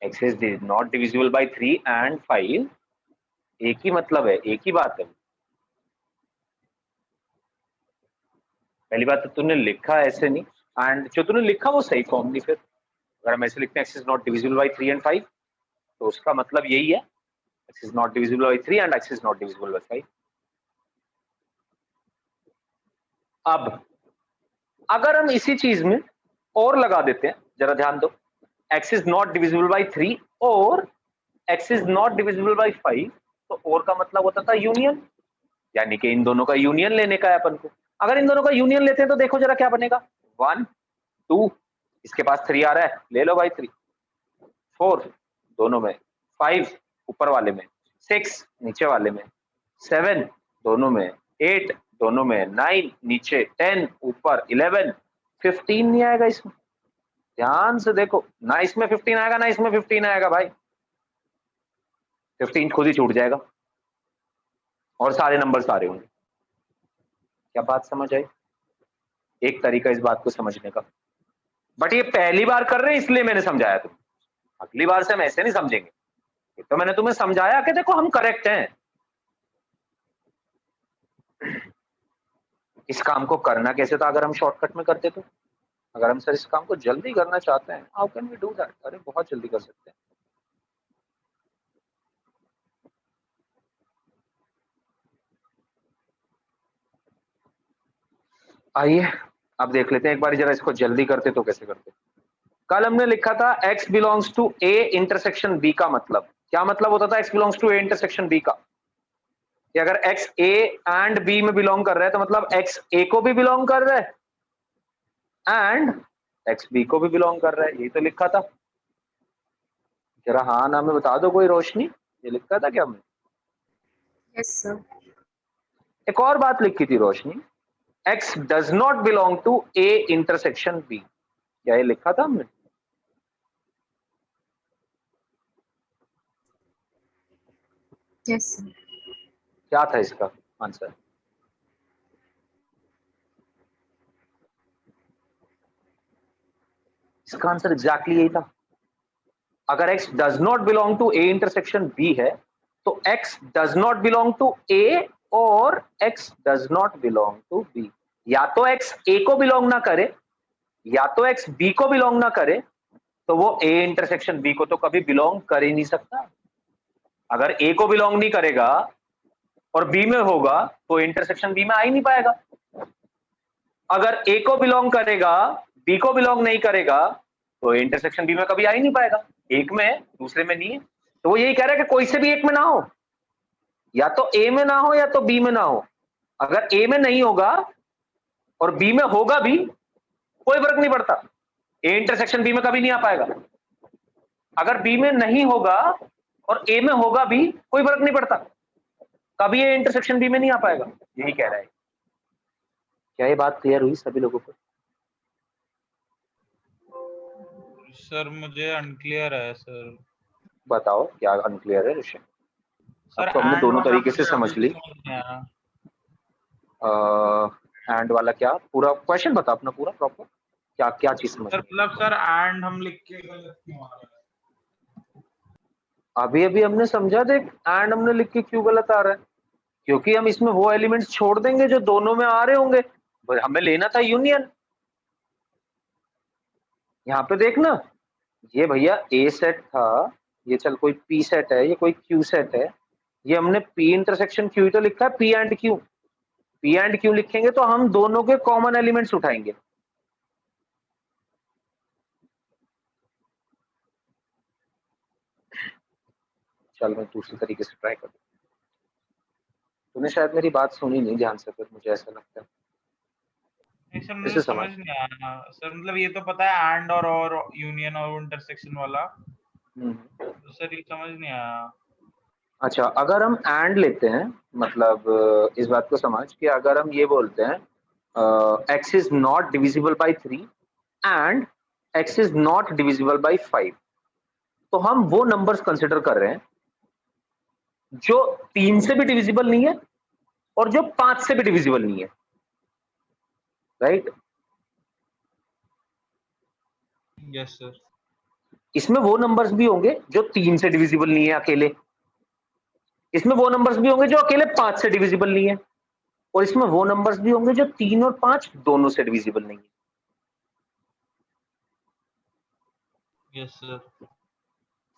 x is not divisible by 3 and 5 एक ही मतलब है, एक ही बात है। पहली बात तो तूने लिखा ऐसे नहीं, एंड जो तूने लिखा वो सही फॉर्म नहीं। फिर अगर हम ऐसे लिखते हैं x is not divisible by 3 and 5 तो उसका मतलब यही है x is not divisible by 3 and x is not divisible by 5। अब अगर हम इसी चीज में और लगा देते हैं, जरा ध्यान दो, x is not divisible by 3 और x is not divisible by 5, तो और का मतलब होता था यूनियन, यानी कि इन दोनों का यूनियन लेने का है अपन को। अगर इन दोनों का यूनियन लेते हैं तो देखो जरा क्या बनेगा, 1 2, इसके पास 3 आ रहा है, ले लो भाई 3, 4 दोनों में, 5 ऊपर वाले में, 6 नीचे वाले में, 7 दोनों में, 8 दोनों में, 9 नीचे, 10 ऊपर, 11, 15 नहीं आएगा इसमें। ध्यान से देखो, ना इसमें 15 आएगा ना इसमें 15 आएगा भाई, 15 खुद ही छूट जाएगा और सारे नंबर सारे होंगे। क्या बात समझ आई? एक तरीका इस बात को समझने का, बट ये पहली बार कर रहे हैं इसलिए मैंने समझाया तुम, अगली बार से हम ऐसे नहीं समझेंगे। तो मैंने तुम्हें समझाया कि देखो हम करेक्ट हैं। इस काम को करना कैसे था अगर हम शॉर्टकट में करते तो? अगर हम सर इस काम को जल्दी करना चाहते हैं, how can we do that? अरे बहुत जल्दी कर सकते हैं। आइए अब देख लेते हैं एक बार जरा इसको जल्दी करते तो कैसे करते। कल हमने लिखा था x belongs to a intersection b का मतलब क्या मतलब होता था? x belongs to a intersection b का कि अगर x a एंड b में बिलोंग कर रहा है तो मतलब x a को भी बिलोंग कर रहा है एंड x b को भी बिलोंग कर रहा है। यही तो लिखा था। जरा हाँ ना में बता दो कोई रोशनी, ये लिखा था क्या हमने? Yes, sir. एक और बात लिखी थी Roshni, x does not belong to a intersection b, क्या ये लिखा था हमने? Yes, sir. क्या था इसका आंसर? इसका आंसर एग्जैक्टली यही था। अगर x does not belong to a intersection b है तो x does not belong to a और x does not belong to b। या तो x a को बिलोंग ना करे या तो x b को बिलोंग ना करे, तो वो a इंटरसेक्शन b को तो कभी बिलोंग कर ही नहीं सकता। अगर a को बिलोंग नहीं करेगा और b में होगा तो इंटरसेक्शन b में आ ही नहीं पाएगा। अगर a को बिलोंग करेगा b को बिलोंग नहीं करेगा तो इंटरसेक्शन b में कभी आ ही नहीं पाएगा। एक में है दूसरे में नहीं है, तो वो यही कह रहा है कि कोई से भी एक में ना हो, या तो a में ना हो या तो b में ना हो। अगर a में नहीं होगा और b में होगा भी कोई फर्क नहीं पड़ता, a इंटरसेक्शन b में कभी नहीं आ पाएगा। अगर b में नहीं होगा और a में होगा भी कोई फर्क नहीं पड़ता, कभी a इंटरसेक्शन b में नहीं आ पाएगा। यही कह रहा है। क्या ये बात क्लियर हुई सभी लोगों को? सर मुझे अनक्लियर है सर। बताओ क्या अनक्लियर है ऋषि? सर अब तो हमने and दोनों वाला तरीके से मुझे समझ अभी ली। समझ नहीं आया। एंड वाला क्या? पूरा क्वेश्चन बता अपना पूरा प्रॉपर, क्या क्या चीज समझ? सर मतलब सर एंड हम लिख के गलत क्यों आ रहा है? अभी अभी हमने समझा, देख एंड हमने लिख के क्यों गलत आ रहा है, क्योंकि हम इसमें वो एलिमेंट्स छोड़ देंगे जो दोनों में आ रहे होंगे। हमें लेना था यूनियन। यहाँ पे देखना, ये भैया ए सेट था, ये चल कोई पी सेट है, ये कोई क्यू सेट है, ये हमने पी इंटरसेक्शन क्यू तो लिखा है, पी एंड क्यू लिखेंगे तो हम दोनों के कॉमन एलिमेंट्स उठाएंगे। चल मैं दूसरी तरीके से ट्राई करूँ। तूने शायद मेरी बात सुनी नहीं ध्यान से, फिर मुझे ऐसा लगता है। नहीं सर, मुझे समझ नहीं आया सर। मतलब ये तो पता है एंड और यूनियन और इंटरसेक्शन वाला, तो सर ये समझ नहीं आया। अच्छा, अगर हम एंड लेते हैं, मतलब इस बात को समझ कि अगर हम ये बोलते हैं x is not divisible by 3 and x is not divisible by 5, तो हम वो नंबर्स कंसिडर कर रहे हैं जो 3 से भी डिविजिबल नहीं है और जो 5 से भी डिविजिबल नहीं है, राइट? Yes sir. इसमें वो नंबर्स भी होंगे जो 3 से डिविजिबल नहीं है अकेले, इसमें वो नंबर्स भी होंगे जो अकेले 5 से डिविजिबल नहीं है, और इसमें वो नंबर्स भी होंगे जो 3 और 5 दोनों से डिविजिबल नहीं है। Yes sir.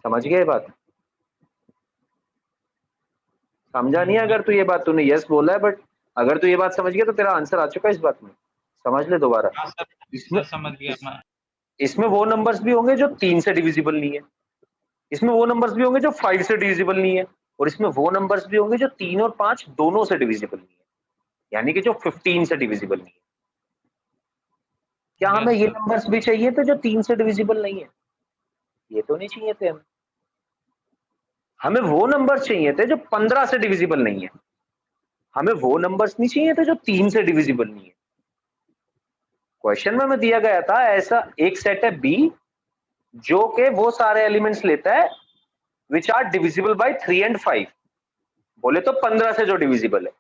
समझ गए बात? समझा नहीं? अगर तू ये बात, तूने यस बोला है, बट अगर तू ये बात समझ गया तो तेरा आंसर आ चुका है इस बात में। समझ ले दोबारा। हाँ सर, इसमें समझ गया मैं। इसमें वो नंबर्स भी होंगे जो 3 से डिविजिबल नहीं है, इसमें वो नंबर्स भी होंगे जो 5 से डिविजिबल नहीं है, और इसमें वो नंबर्स भी होंगे जो 3 और 5 दोनों से डिविजिबल नहीं है, यानी कि जो 15 से डिविजिबल नहीं है। क्या हमें ये नंबर्स भी चाहिए थे जो 3 से डिविजिबल नहीं है? ये तो नहीं चाहिए थे हमें। हमें वो नंबर्स चाहिए थे जो 15 से डिविजिबल नहीं है, हमें वो नंबर्स नहीं चाहिए थे जो 3 से डिविजिबल नहीं है। क्वेश्चन में दिया गया था ऐसा एक सेट है बी जो के वो सारे एलिमेंट्स लेता है which are divisible by 3 and 5, बोले तो 15 से जो डिविजिबल है।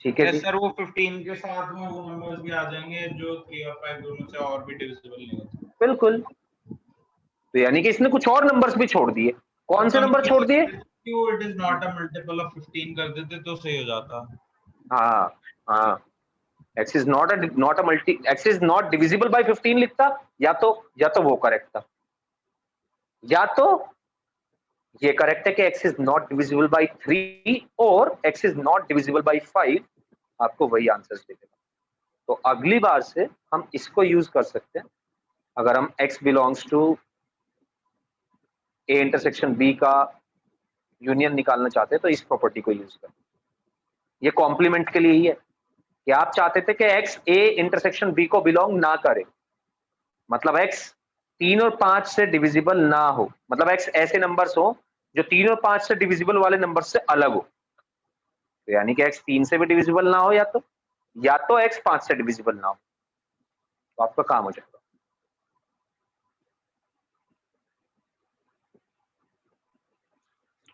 ठीक है जी सर, वो 15 के साथ में वो नंबर्स भी आ जाएंगे जो 3 और 5 दोनों से और भी डिविजिबल नहीं होते। बिल्कुल। तो यानी कि इसने कुछ और नंबर्स भी छोड़ दिए। कौन से नंबर छोड़ दिए? क्यों it is not a multiple of 15 कर देते तो सही हो जाता। हाँ, x is not a multi, x is not divisible by 15 लिखता, या तो वो करेक्ट था, या तो ये करेक्ट है कि x is not divisible by 3 और x is not divisible by 5, आपको वही आंसर्स दे देगा। तो अगली बार से हम इसको यूज कर सकते हैं। अगर हम x belongs to a intersection b का यूनियन निकालना चाहते हैं तो इस प्रॉपर्टी को यूज करें। ये कॉम्प्लीमेंट के लिए ही है कि आप चाहते थे कि x a इंटरसेक्शन b को बिलोंग ना करे, मतलब x 3 और 5 से डिविजिबल ना हो, मतलब x ऐसे नंबर्स हो जो 3 और 5 से डिविजिबल वाले नंबर से अलग हो। तो यानी कि x 3 से भी डिविजिबल ना हो, या तो x 5 से डिविजिबल ना हो, तो आपका काम हो जाएगा।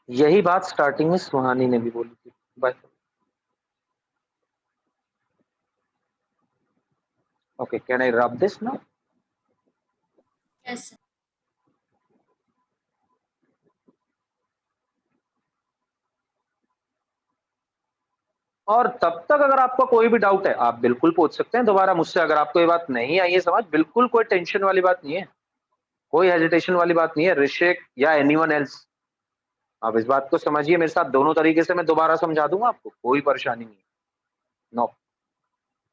यही बात स्टार्टिंग में सुहानी ने भी बोली थी। Bye. Okay, can I rub this now? Yes, sir. और तब तक अगर आपका कोई भी डाउट है आप बिल्कुल पूछ सकते हैं दोबारा मुझसे। अगर आपको ये बात नहीं आई है समझ, बिल्कुल कोई टेंशन वाली बात नहीं है, कोई हेजिटेशन वाली बात नहीं है। ऋषिक या एनीवन एल्स, आप इस बात को समझिए मेरे साथ, दोनों तरीके से मैं दोबारा समझा दूंगा आपको, कोई परेशानी नहीं है। No,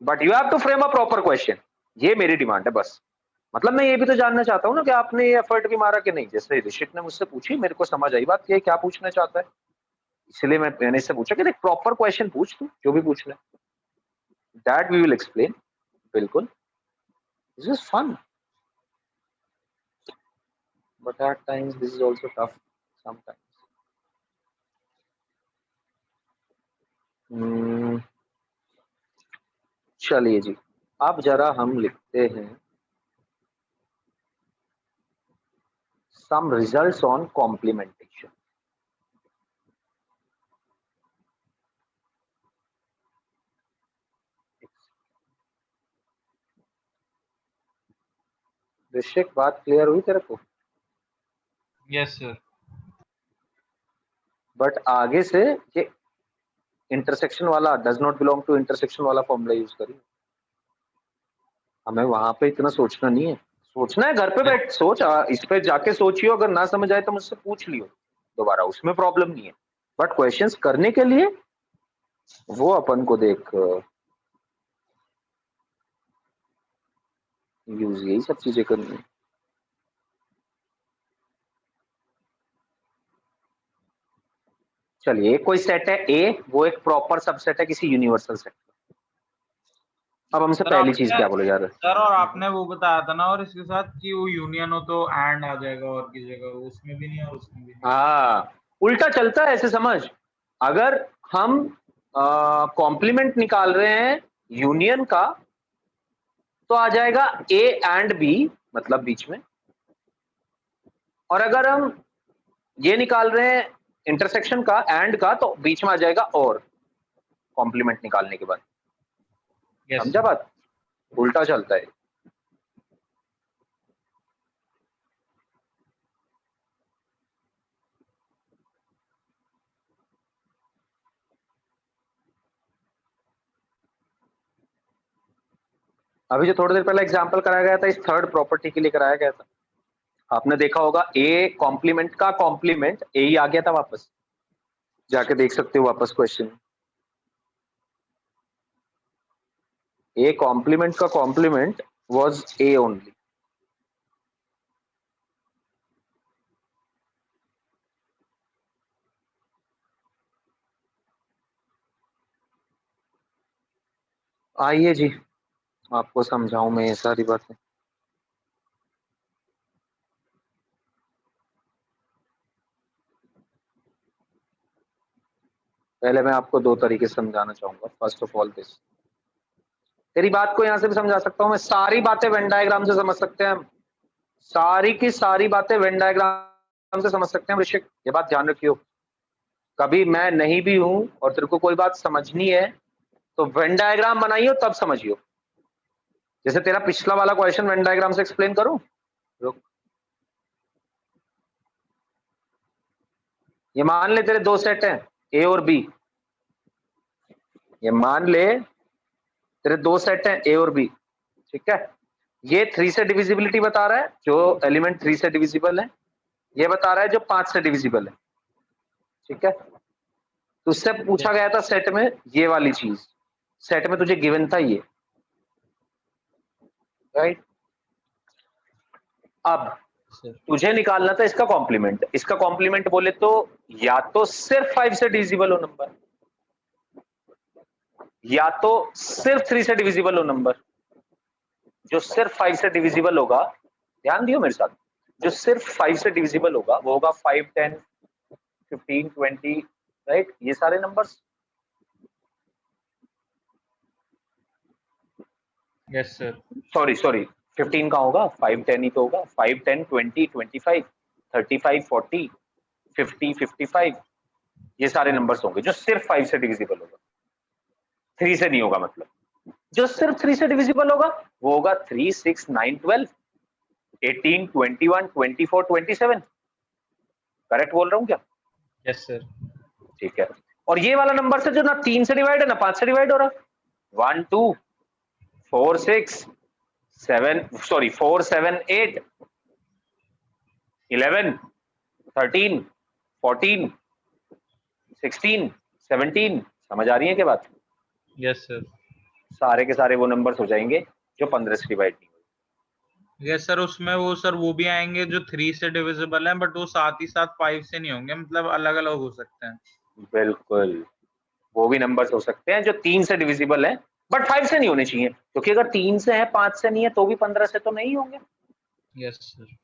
but you have to frame a proper question, ये मेरी डिमांड है बस। मतलब मैं ये भी तो जानना चाहता हूँ ना कि आपने ये एफर्ट भी मारा कि नहीं। जैसे ऋषिक ने मुझसे पूछी, मेरे को समझ आई बात, ये क्या पूछना चाहता है, इसलिए मैंने इससे पूछा कि देख प्रॉपर क्वेश्चन पूछ तू, जो भी पूछना है, दैट वी विल एक्सप्लेन। बिल्कुल, this is fun, but at times this is also tough sometimes. चलिए जी, अब जरा हम लिखते हैं some results on complementation. ऋषिक बात क्लियर हुई तेरे को? Yes sir. बट आगे से ये इंटरसेक्शन वाला does not belong to intersection वाला फॉर्मूला यूज करिए, हमें वहां पे इतना सोचना नहीं है। सोचना है, घर पे बैठ सोच, इस पे जाके सोचियो, अगर ना समझ आए तो मुझसे पूछ लियो दोबारा, उसमें प्रॉब्लम नहीं है, बट क्वेश्चंस करने के लिए वो अपन को देख यूज यही सब चीजें करनी है। चलिए कोई सेट है ए, वो एक प्रॉपर सबसेट है किसी यूनिवर्सल सेट। अब हमसे सर पहली चीज आपने क्या बोले जा रहे हैं? सर और आपने वो बताया था ना, और इसके साथ कि वो यूनियन हो तो एंड आ जाएगा और की जगह, उसमें भी नहीं और उसमें भी नहीं। हाँ, उल्टा चलता है, ऐसे समझ, अगर हम कॉम्प्लीमेंट निकाल रहे हैं यूनियन का तो आ जाएगा ए एंड बी, मतलब बीच में, और अगर हम ये निकाल रहे हैं इंटरसेक्शन का एंड का तो बीच में आ जाएगा और, कॉम्प्लीमेंट निकालने के बाद। Yes, समझा बात? उल्टा चलता है। अभी जो थोड़ी देर पहले एग्जांपल कराया गया था इस थर्ड प्रॉपर्टी के लिए कराया गया था, आपने देखा होगा ए कॉम्प्लीमेंट का कॉम्प्लीमेंट ए ही आ गया था वापस, जाके देख सकते हो वापस क्वेश्चन। ए कॉम्प्लीमेंट का कॉम्प्लीमेंट वाज ए ओनली। आइए जी, आपको समझाऊं मैं ये सारी बातें। पहले मैं आपको दो तरीके से समझाना चाहूंगा। फर्स्ट ऑफ ऑल दिस, तेरी बात को यहां से भी समझा सकता हूं मैं, सारी बातें वेन डायग्राम से समझ सकते हैं हम, सारी की सारी बातें वेन डायग्राम से समझ सकते हैं ऋषिक, ये बात ध्यान रखियो। कभी मैं नहीं भी हूं और तेरे को कोई बात समझनी है तो वेन डायग्राम बनाइयो तब समझियो। जैसे तेरा पिछला वाला क्वेश्चन वेन डायग्राम से एक्सप्लेन करूं, रुक। ये मान ले तेरे दो सेट हैं ए और बी, ये मान ले तेरे दो सेट हैं ए और बी, ठीक है। ये 3 से डिविजिबिलिटी बता रहा है, जो एलिमेंट 3 से डिविजिबल है, ये बता रहा है जो 5 से डिविजिबल है, ठीक है। तुझसे पूछा गया था सेट में ये वाली चीज, सेट में तुझे गिवन था ये, राइट। अब तुझे निकालना था इसका कॉम्प्लीमेंट। इसका कॉम्प्लीमेंट बोले तो या तो सिर्फ 5 से डिविजिबल हो नंबर, या तो सिर्फ 3 से डिविजिबल हो नंबर। जो सिर्फ 5 से डिविजिबल होगा, ध्यान दियो मेरे साथ, जो सिर्फ 5 से डिविजिबल होगा वो होगा 5, 10, 15, 20, राइट, ये सारे नंबर्स। Yes sir. सॉरी 15 का होगा, 5, 10 ही तो होगा। 5, 10, 20, 25, 35, 40, 50, 55, ये सारे नंबर्स होंगे जो सिर्फ 5 से डिविजिबल होगा, 3 से नहीं होगा। मतलब जो सिर्फ 3 से डिविजिबल होगा वो होगा 3, 6, 9, 12, 18, 21, 24, 27। करेक्ट बोल रहा हूँ क्या? Yes sir. ठीक है। और ये वाला नंबर से जो ना 3 से डिवाइड है ना 5 से डिवाइड हो रहा, 1, 2, 4, 6, 7, सॉरी 4, 7, 8, 11, 13, 14, 16, 17। समझ आ रही है क्या बात? Yes sir. सारे के सारे वो नंबर्स हो जाएंगे जो 15 से डिवाइड नहीं हुए। यस सर, उसमें वो सर वो भी आएंगे जो 3 से डिविजिबल हैं, बट वो साथ ही साथ 5 से नहीं होंगे, मतलब अलग अलग हो सकते हैं। बिल्कुल, वो भी नंबर्स हो सकते हैं जो 3 से डिविजिबल है बट 5 से नहीं होने चाहिए, क्योंकि अगर 3 से है 5 से नहीं है तो भी 15 से तो नहीं होंगे। Yes sir.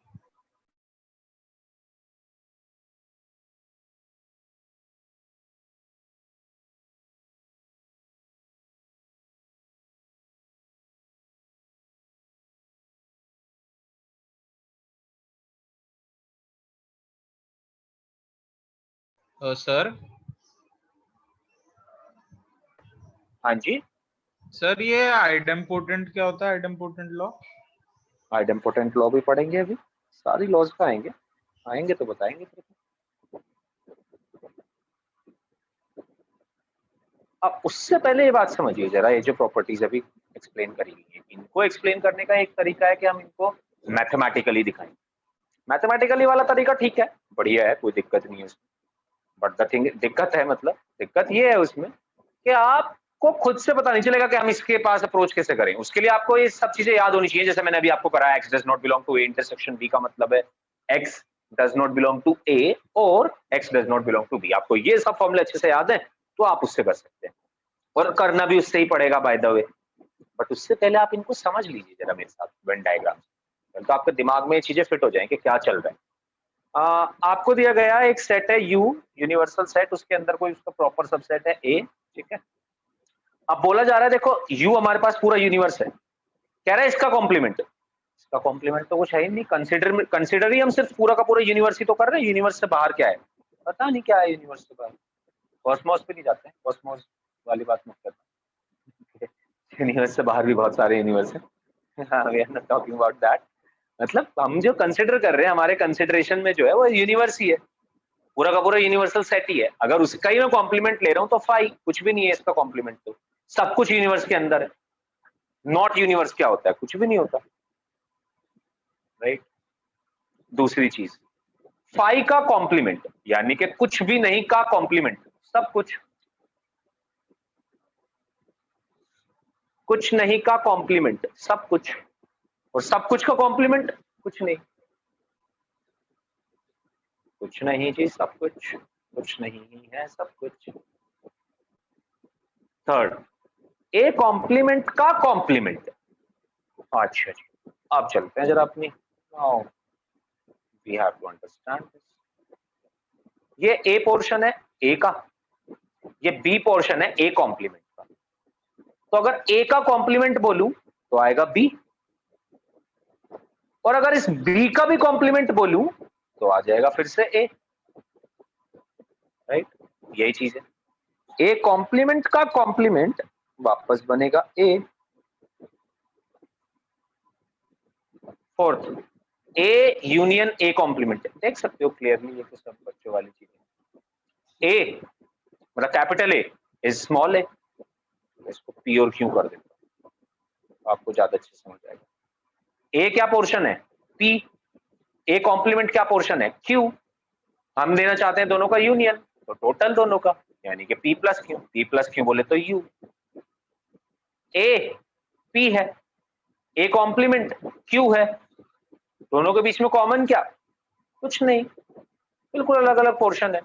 सर हाँ जी, सर ये आइडेम्पोटेंट क्या होता है, आइडेम्पोटेंट लॉ? आइडेम्पोटेंट लॉ भी पढ़ेंगे, अभी सारी लॉज पे आएंगे, आएंगे तो बताएंगे तेरे को। अब उससे पहले ये बात समझिए जरा, ये जो प्रॉपर्टीज अभी एक्सप्लेन करी गई है, इनको एक्सप्लेन करने का एक तरीका है कि हम इनको मैथमेटिकली दिखाएंगे। मैथमेटिकली वाला तरीका ठीक है, बढ़िया है, कोई दिक्कत नहीं है उसमें, बट द थिंग दिक्कत है, मतलब दिक्कत ये है उसमें कि आपको खुद से पता नहीं चलेगा कि हम इसके पास अप्रोच कैसे करें। उसके लिए आपको ये सब चीजें याद होनी चाहिए, जैसे मैंने अभी आपको कराया x does not belong to a intersection b का मतलब है x does not belong to a और x does not belong to b। आपको ये सब फॉर्मूले अच्छे से याद है तो आप उससे कर सकते हैं, और करना भी उससे ही पड़ेगा बाय द वे। बट उससे पहले आप इनको समझ लीजिए जरा मेरे साथ, वेन डायग्राम, तो आपके दिमाग में ये चीजें फिट हो जाएं कि क्या चल रहा है। आपको दिया गया एक सेट है U, यूनिवर्सल सेट, उसके अंदर कोई उसका प्रॉपर सबसेट है A, ठीक है। अब बोला जा रहा है देखो U हमारे पास पूरा यूनिवर्स है, कह रहा है इसका कॉम्प्लीमेंट, इसका कॉम्प्लीमेंट तो कुछ है ही नहीं, कंसिडर ही हम सिर्फ पूरा का पूरा यूनिवर्स ही तो कर रहे हैं। यूनिवर्स से बाहर क्या है पता नहीं, क्या है यूनिवर्स से बाहर, कॉस्मोस पे नहीं जाते हैं, कॉस्मोस वाली बात मत करना, यूनिवर्स से बाहर भी बहुत सारे यूनिवर्स हैं, we are not talking about that. मतलब हम जो कंसिडर कर रहे हैं, हमारे कंसिडरेशन में जो है वो यूनिवर्स ही है, पूरा का पूरा यूनिवर्सल सेट ही है। अगर उसका ही मैं कॉम्प्लीमेंट ले रहा हूं तो फाई कुछ भी नहीं है इसका कॉम्प्लीमेंट, तो सब कुछ यूनिवर्स के अंदर है। नॉट यूनिवर्स क्या होता है, कुछ भी नहीं होता, राइट। दूसरी चीज, फाई का कॉम्प्लीमेंट यानी कि कुछ भी नहीं का कॉम्प्लीमेंट सब कुछ, कुछ नहीं का कॉम्प्लीमेंट सब कुछ, और सब कुछ का कॉम्प्लीमेंट कुछ नहीं, कुछ नहीं जी सब कुछ, कुछ नहीं है सब कुछ। थर्ड, ए कॉम्प्लीमेंट का कॉम्प्लीमेंट, अच्छा जी अब चलते हैं जरा अपनी, now we have to understand this. ये ए पोर्शन है ए का, ये बी पोर्शन है ए कॉम्प्लीमेंट का, तो अगर ए का कॉम्प्लीमेंट बोलूं तो आएगा बी, और अगर इस बी का भी कॉम्प्लीमेंट बोलूं तो आ जाएगा फिर से ए, राइट। यही चीज है, ए कॉम्प्लीमेंट का कॉम्प्लीमेंट वापस बनेगा A. Fourth, A union A complement, देख सकते हो क्लियरली ये तो सब बच्चों वाली चीजें। ए मतलब कैपिटल ए इज स्मॉल ए, इसको पी और क्यू कर देता हूं, आपको ज्यादा अच्छे से समझ आएगा। ए क्या पोर्शन है पी, ए कॉम्प्लीमेंट क्या पोर्शन है क्यू, हम देना चाहते हैं दोनों का यूनियन, तो टोटल दोनों का यानी कि पी प्लस क्यू बोले तो यू। ए पी है, ए कॉम्प्लीमेंट क्यू है, दोनों के बीच में कॉमन क्या, कुछ नहीं, बिल्कुल अलग अलग पोर्शन है,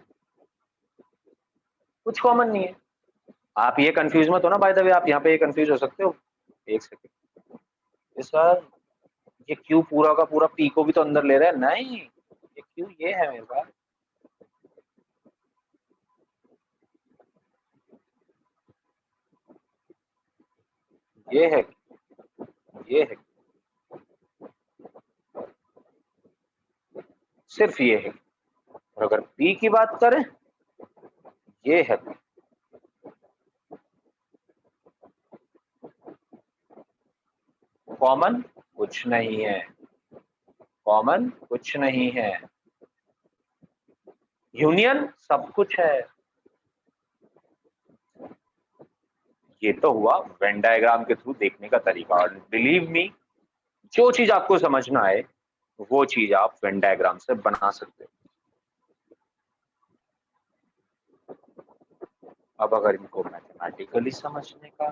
कुछ कॉमन नहीं है। आप ये कंफ्यूज मत हो ना, बाय द वे आप यहाँ पे ये कंफ्यूज हो सकते हो, एक सेकंड सर ये क्यू पूरा का पूरा पी को भी तो अंदर ले रहा है, नहीं ये क्यू ये है मेरे पास, ये है, ये है, सिर्फ ये है। और अगर पी की बात करें ये है, कॉमन कुछ नहीं है, कॉमन कुछ नहीं है, यूनियन सब कुछ है। ये तो हुआ वेन डायग्राम के थ्रू देखने का तरीका, और बिलीव मी जो चीज आपको समझना आए वो चीज आप वेन डायग्राम से बना सकते हो। अब अगर इनको मैथमेटिकली समझने का,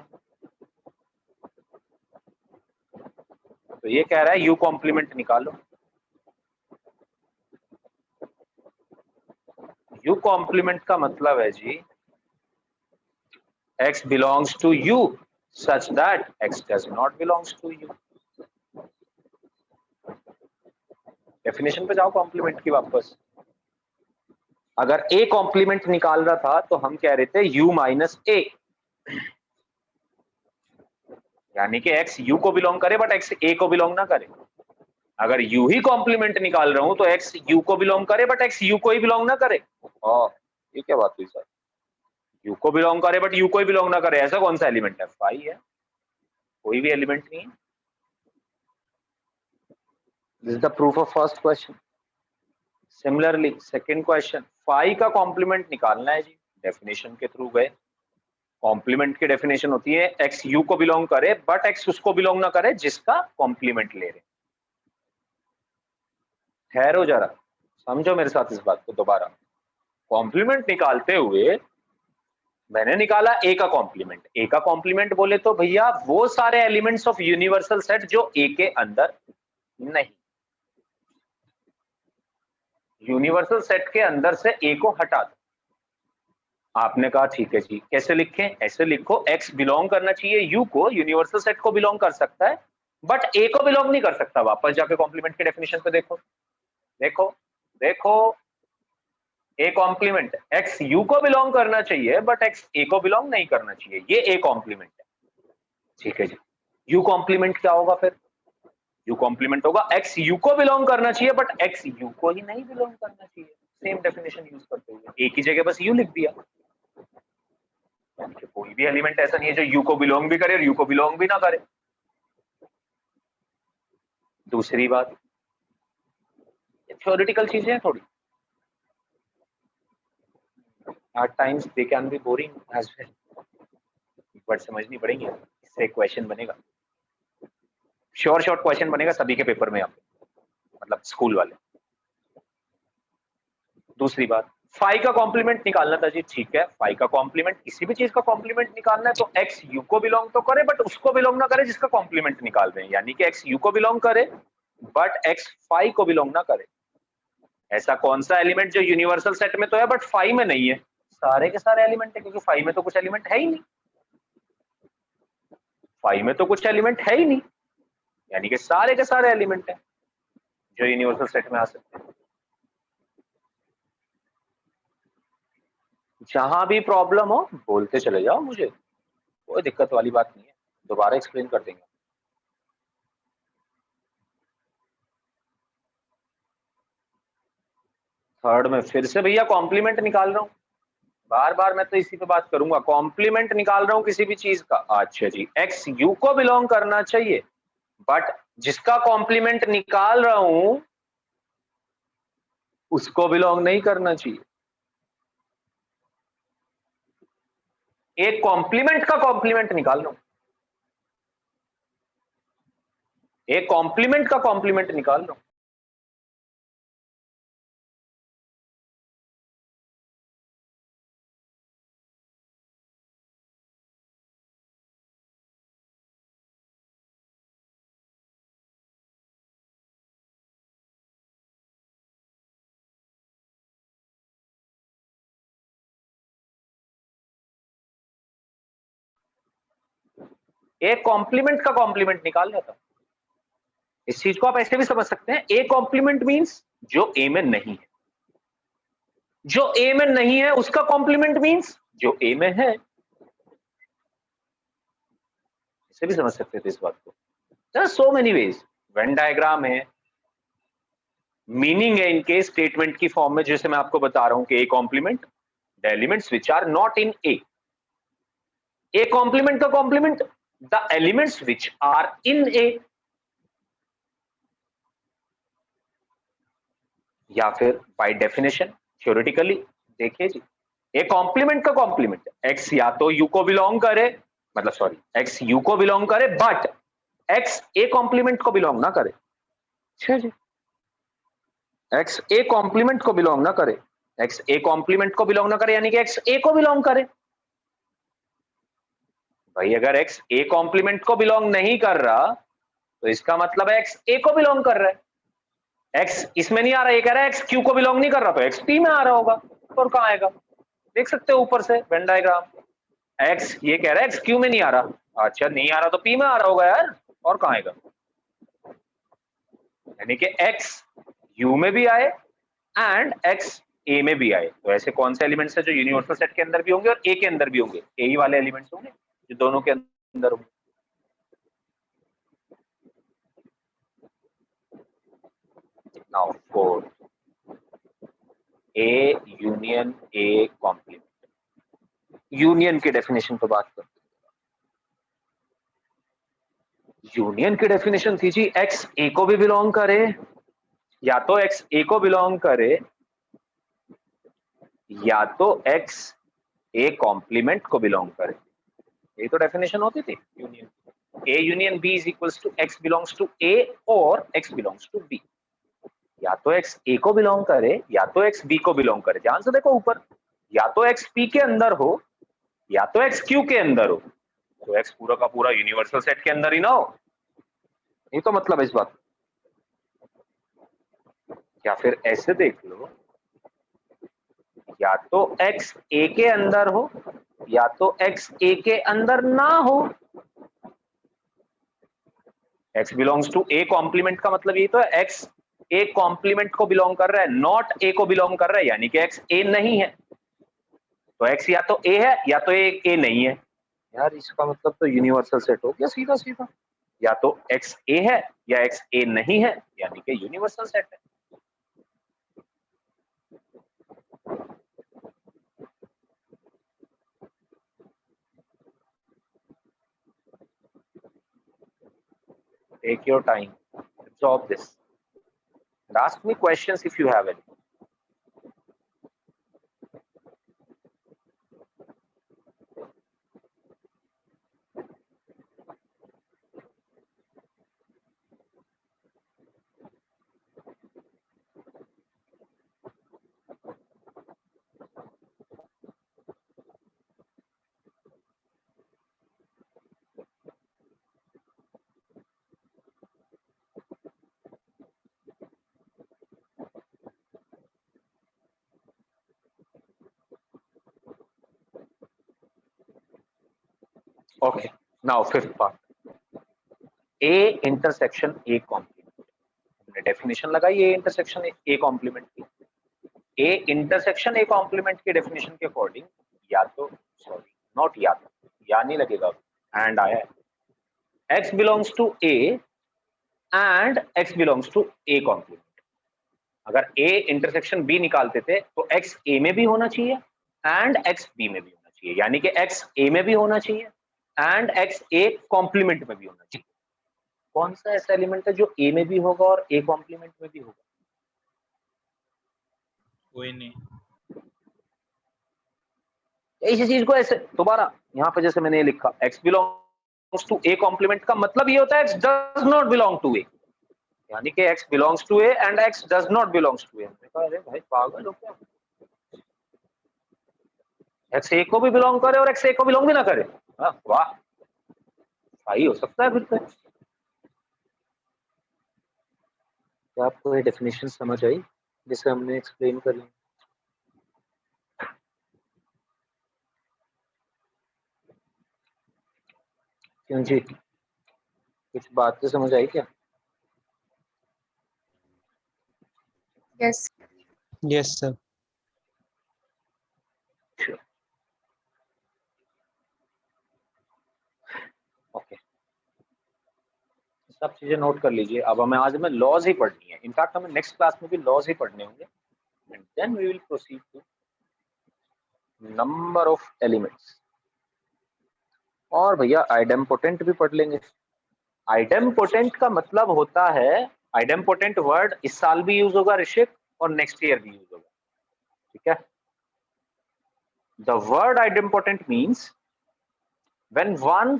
तो ये कह रहा है यू कॉम्प्लीमेंट निकालो, यू कॉम्प्लीमेंट का मतलब है जी x belongs to u such that x does not belongs to u। Definition पे जाओ कॉम्प्लीमेंट की वापस, अगर a कॉम्प्लीमेंट निकाल रहा था तो हम कह रहे थे u माइनस a, यानी कि x u को बिलोंग करे बट x a को बिलोंग ना करे। अगर u ही कॉम्प्लीमेंट निकाल रहा हूं तो x u को बिलोंग करे बट x u को ही बिलोंग ना करे। ये क्या बात हुई सर, u को बिलोंग करे बट u को ही बिलोंग ना करे, ऐसा कौन सा एलिमेंट है, फाई है, कोई भी एलिमेंट नहीं है। This is the proof of first question. Similarly second question, phi का कॉम्प्लीमेंट निकालना है जी, डेफिनेशन के थ्रू गए। कॉम्प्लीमेंट की डेफिनेशन होती है x u को बिलोंग करे बट x उसको बिलोंग ना करे जिसका कॉम्प्लीमेंट ले रहे। ठहरो जरा, समझो मेरे साथ इस बात को दोबारा। कॉम्प्लीमेंट निकालते हुए मैंने निकाला ए का कॉम्प्लीमेंट। ए का कॉम्प्लीमेंट बोले तो भैया वो सारे एलिमेंट्स ऑफ यूनिवर्सल सेट जो ए के अंदर नहीं, यूनिवर्सल सेट के अंदर से ए को हटा दो। आपने कहा ठीक है जी, कैसे लिखें? ऐसे लिखो, एक्स बिलोंग करना चाहिए यू को, यूनिवर्सल सेट को बिलोंग कर सकता है बट ए को बिलोंग नहीं कर सकता। वापस जाके कॉम्प्लीमेंट की डेफिनेशन पे देखो, देखो देखो, ए कॉम्प्लीमेंट एक्स यू को बिलोंग करना चाहिए बट एक्स ए को बिलोंग नहीं करना चाहिए, ये ए कॉम्प्लीमेंट है। ठीक है जी, यू कॉम्प्लीमेंट क्या होगा फिर? यू कॉम्प्लीमेंट होगा एक्स यू को बिलोंग करना चाहिए बट एक्स यू को ही नहीं बिलोंग करना चाहिए। सेम डेफिनेशन यूज करते हुए ए की जगह बस यू लिख दिया। कोई भी एलिमेंट ऐसा नहीं है जो यू को बिलोंग भी करे और यू को बिलोंग भी ना करे। दूसरी बात, थ्योरेटिकल चीजें हैं थोड़ी, at times they can be boring as well, but समझनी पड़ेंगी, इससे क्वेश्चन बनेगा, श्योर शॉर्ट क्वेश्चन बनेगा सभी के पेपर में, आप मतलब स्कूल वाले। दूसरी बात, फाई का कॉम्प्लीमेंट निकालना था जी, ठीक है, फाई का कॉम्प्लीमेंट, किसी भी चीज का कॉम्प्लीमेंट निकालना है तो एक्स यू को बिलोंग तो करे बट उसको बिलोंग ना करे जिसका कॉम्प्लीमेंट निकाल रहे हैं, यानी कि एक्स यू को बिलोंग करे बट एक्स फाई को बिलोंग ना करे। ऐसा कौन सा एलिमेंट जो यूनिवर्सल सेट में तो है बट फाई में नहीं है? सारे के सारे एलिमेंट है, क्योंकि फाई में तो कुछ एलिमेंट है ही नहीं, फाई में तो कुछ एलिमेंट है ही नहीं, यानी कि सारे के सारे एलिमेंट है जो यूनिवर्सल सेट में आ सकते हैं। जहां भी प्रॉब्लम हो बोलते चले जाओ, मुझे कोई दिक्कत वाली बात नहीं है, दोबारा एक्सप्लेन कर देंगे। थर्ड में फिर से भैया कॉम्प्लीमेंट निकाल रहा हूं, बार बार मैं तो इसी पे बात करूंगा, कॉम्प्लीमेंट निकाल रहा हूं किसी भी चीज का। अच्छा जी, एक्स यू को बिलोंग करना चाहिए बट जिसका कॉम्प्लीमेंट निकाल रहा हूं उसको बिलोंग नहीं करना चाहिए। एक कॉम्प्लीमेंट का कॉम्प्लीमेंट निकाल रहा हूं, एक कॉम्प्लीमेंट का कॉम्प्लीमेंट निकाल रहा हूं। एक कॉम्प्लीमेंट का कॉम्प्लीमेंट निकाल रहा था। इस चीज को आप ऐसे भी समझ सकते हैं, ए कॉम्प्लीमेंट मींस जो ए में नहीं है, जो ए में नहीं है उसका कॉम्प्लीमेंट मींस जो ए में है, ऐसे भी समझ सकते थे इस बात को। There are so many ways, Venn diagram है, मीनिंग है इनके स्टेटमेंट की फॉर्म में, जैसे मैं आपको बता रहा हूं कि A complement the elements which are not in A, A complement का complement the elements which are in A, या फिर बाय डेफिनेशन थ्योरेटिकली देखिए जी, ए कॉम्प्लीमेंट का कॉम्प्लीमेंट एक्स या तो यू को बिलोंग करे, मतलब सॉरी एक्स यू को बिलोंग करे बट एक्स ए कॉम्प्लीमेंट को बिलोंग ना करे। अच्छा जी, एक्स ए कॉम्प्लीमेंट को बिलोंग ना करे, एक्स ए कॉम्प्लीमेंट को बिलोंग ना करे यानी कि एक्स ए को बिलोंग करे। भाई अगर एक्स ए कॉम्प्लीमेंट को बिलोंग नहीं कर रहा तो इसका मतलब है एक्स ए को बिलोंग कर रहा है। एक्स इसमें नहीं आ रहा, ये कह रहा है एक्स क्यू को बिलोंग नहीं कर रहा, तो एक्स पी में आ रहा होगा, और कहां आएगा? देख सकते हो ऊपर से वेन डायग्राम, एक्स ये कह रहा है एक्स क्यू में नहीं आ रहा, अच्छा नहीं आ रहा तो पी में आ रहा होगा यार, और कहां आएगा? यानी कि एक्स यू में भी आए एंड एक्स ए में भी आए, तो ऐसे कौन से एलिमेंट्स है जो यूनिवर्सल सेट के अंदर भी होंगे और ए के अंदर भी होंगे? ए ही वाले एलिमेंट्स होंगे जो दोनों के अंदर होंगे। Now four, A union A complement, union की डेफिनेशन पे बात करते हैं। यूनियन की डेफिनेशन थी जी एक्स ए को भी बिलोंग करे, या तो एक्स ए को बिलोंग करे या तो एक्स ए कॉम्प्लीमेंट को बिलोंग करे, ये तो डेफिनेशन होती थी union. A union B is equals to X belongs to A और एक्स बिलोंग्स टू बी। या तो x a को बिलोंग करे या तो x b को बिलोंग करे। ध्यान से देखो ऊपर, या तो x p के अंदर हो या तो x q के अंदर हो। तो x पूरा का पूरा यूनिवर्सल सेट के अंदर ही ना हो, ये तो मतलब है इस बात। या फिर ऐसे देख लो, या तो x a के अंदर हो या तो x a के अंदर ना हो। x belongs to a complement का मतलब ये तो है x a कॉम्प्लीमेंट को बिलोंग कर रहा है, नॉट a को बिलोंग कर रहा है, यानी कि x a नहीं है। तो x या तो a है या तो a नहीं है। यार इसका मतलब तो यूनिवर्सल सेट हो गया सीधा सीधा, या तो x a है या x a नहीं है, यानी कि यूनिवर्सल सेट है। Take your time, absorb this, and ask me questions if you have any. Okay, now fifth part, A intersection A complement। हमने डेफिनेशन लगाई A intersection A complement की। A intersection A complement की डेफिनेशन के अकॉर्डिंग या तो सॉरी नॉट या नहीं लगेगा, एंड आया है x belongs to A and x belongs to A complement। अगर A इंटरसेक्शन B निकालते थे तो x A में भी होना चाहिए एंड x B में भी होना चाहिए, यानी कि x A में भी होना चाहिए एंड x A कॉम्प्लीमेंट में भी होना चाहिए। कौन सा ऐसा एलिमेंट है जो A में भी होगा और A कॉम्प्लीमेंट में भी होगा? कोई नहीं। इसी चीज को ऐसे दोबारा यहाँ पे जैसे मैंने ये लिखा x belongs to A complement का मतलब ये होता है x does not belong to A, यानी कि x belongs to A and x does not belongs to A। हमने कहा अरे भाई पागल हो क्या, x A को भी बिलोंग करे और x A को बिलोंग भी ना करे? हाँ वाह, सही हो सकता है फिर तो। क्या आपको ये डेफिनेशन समझ आई जिसे हमने एक्सप्लेन कर लिया? क्यों जी, कुछ बात तो समझ आई क्या? Yes. Yes, sir. ओके, सब चीजें नोट कर लीजिए। अब हमें लॉज ही पढ़नी है, इनफैक्ट हमें नेक्स्ट क्लास में भी लॉज ही पढ़ने होंगे, and then we will proceed to number of elements. और भैया आइडेम्पोटेंट भी पढ़ लेंगे। आइडेम्पोटेंट का मतलब होता है, आइडेम्पोटेंट वर्ड इस साल भी यूज होगा ऋषिक और नेक्स्ट ईयर भी यूज होगा, ठीक है? The word idempotent means when one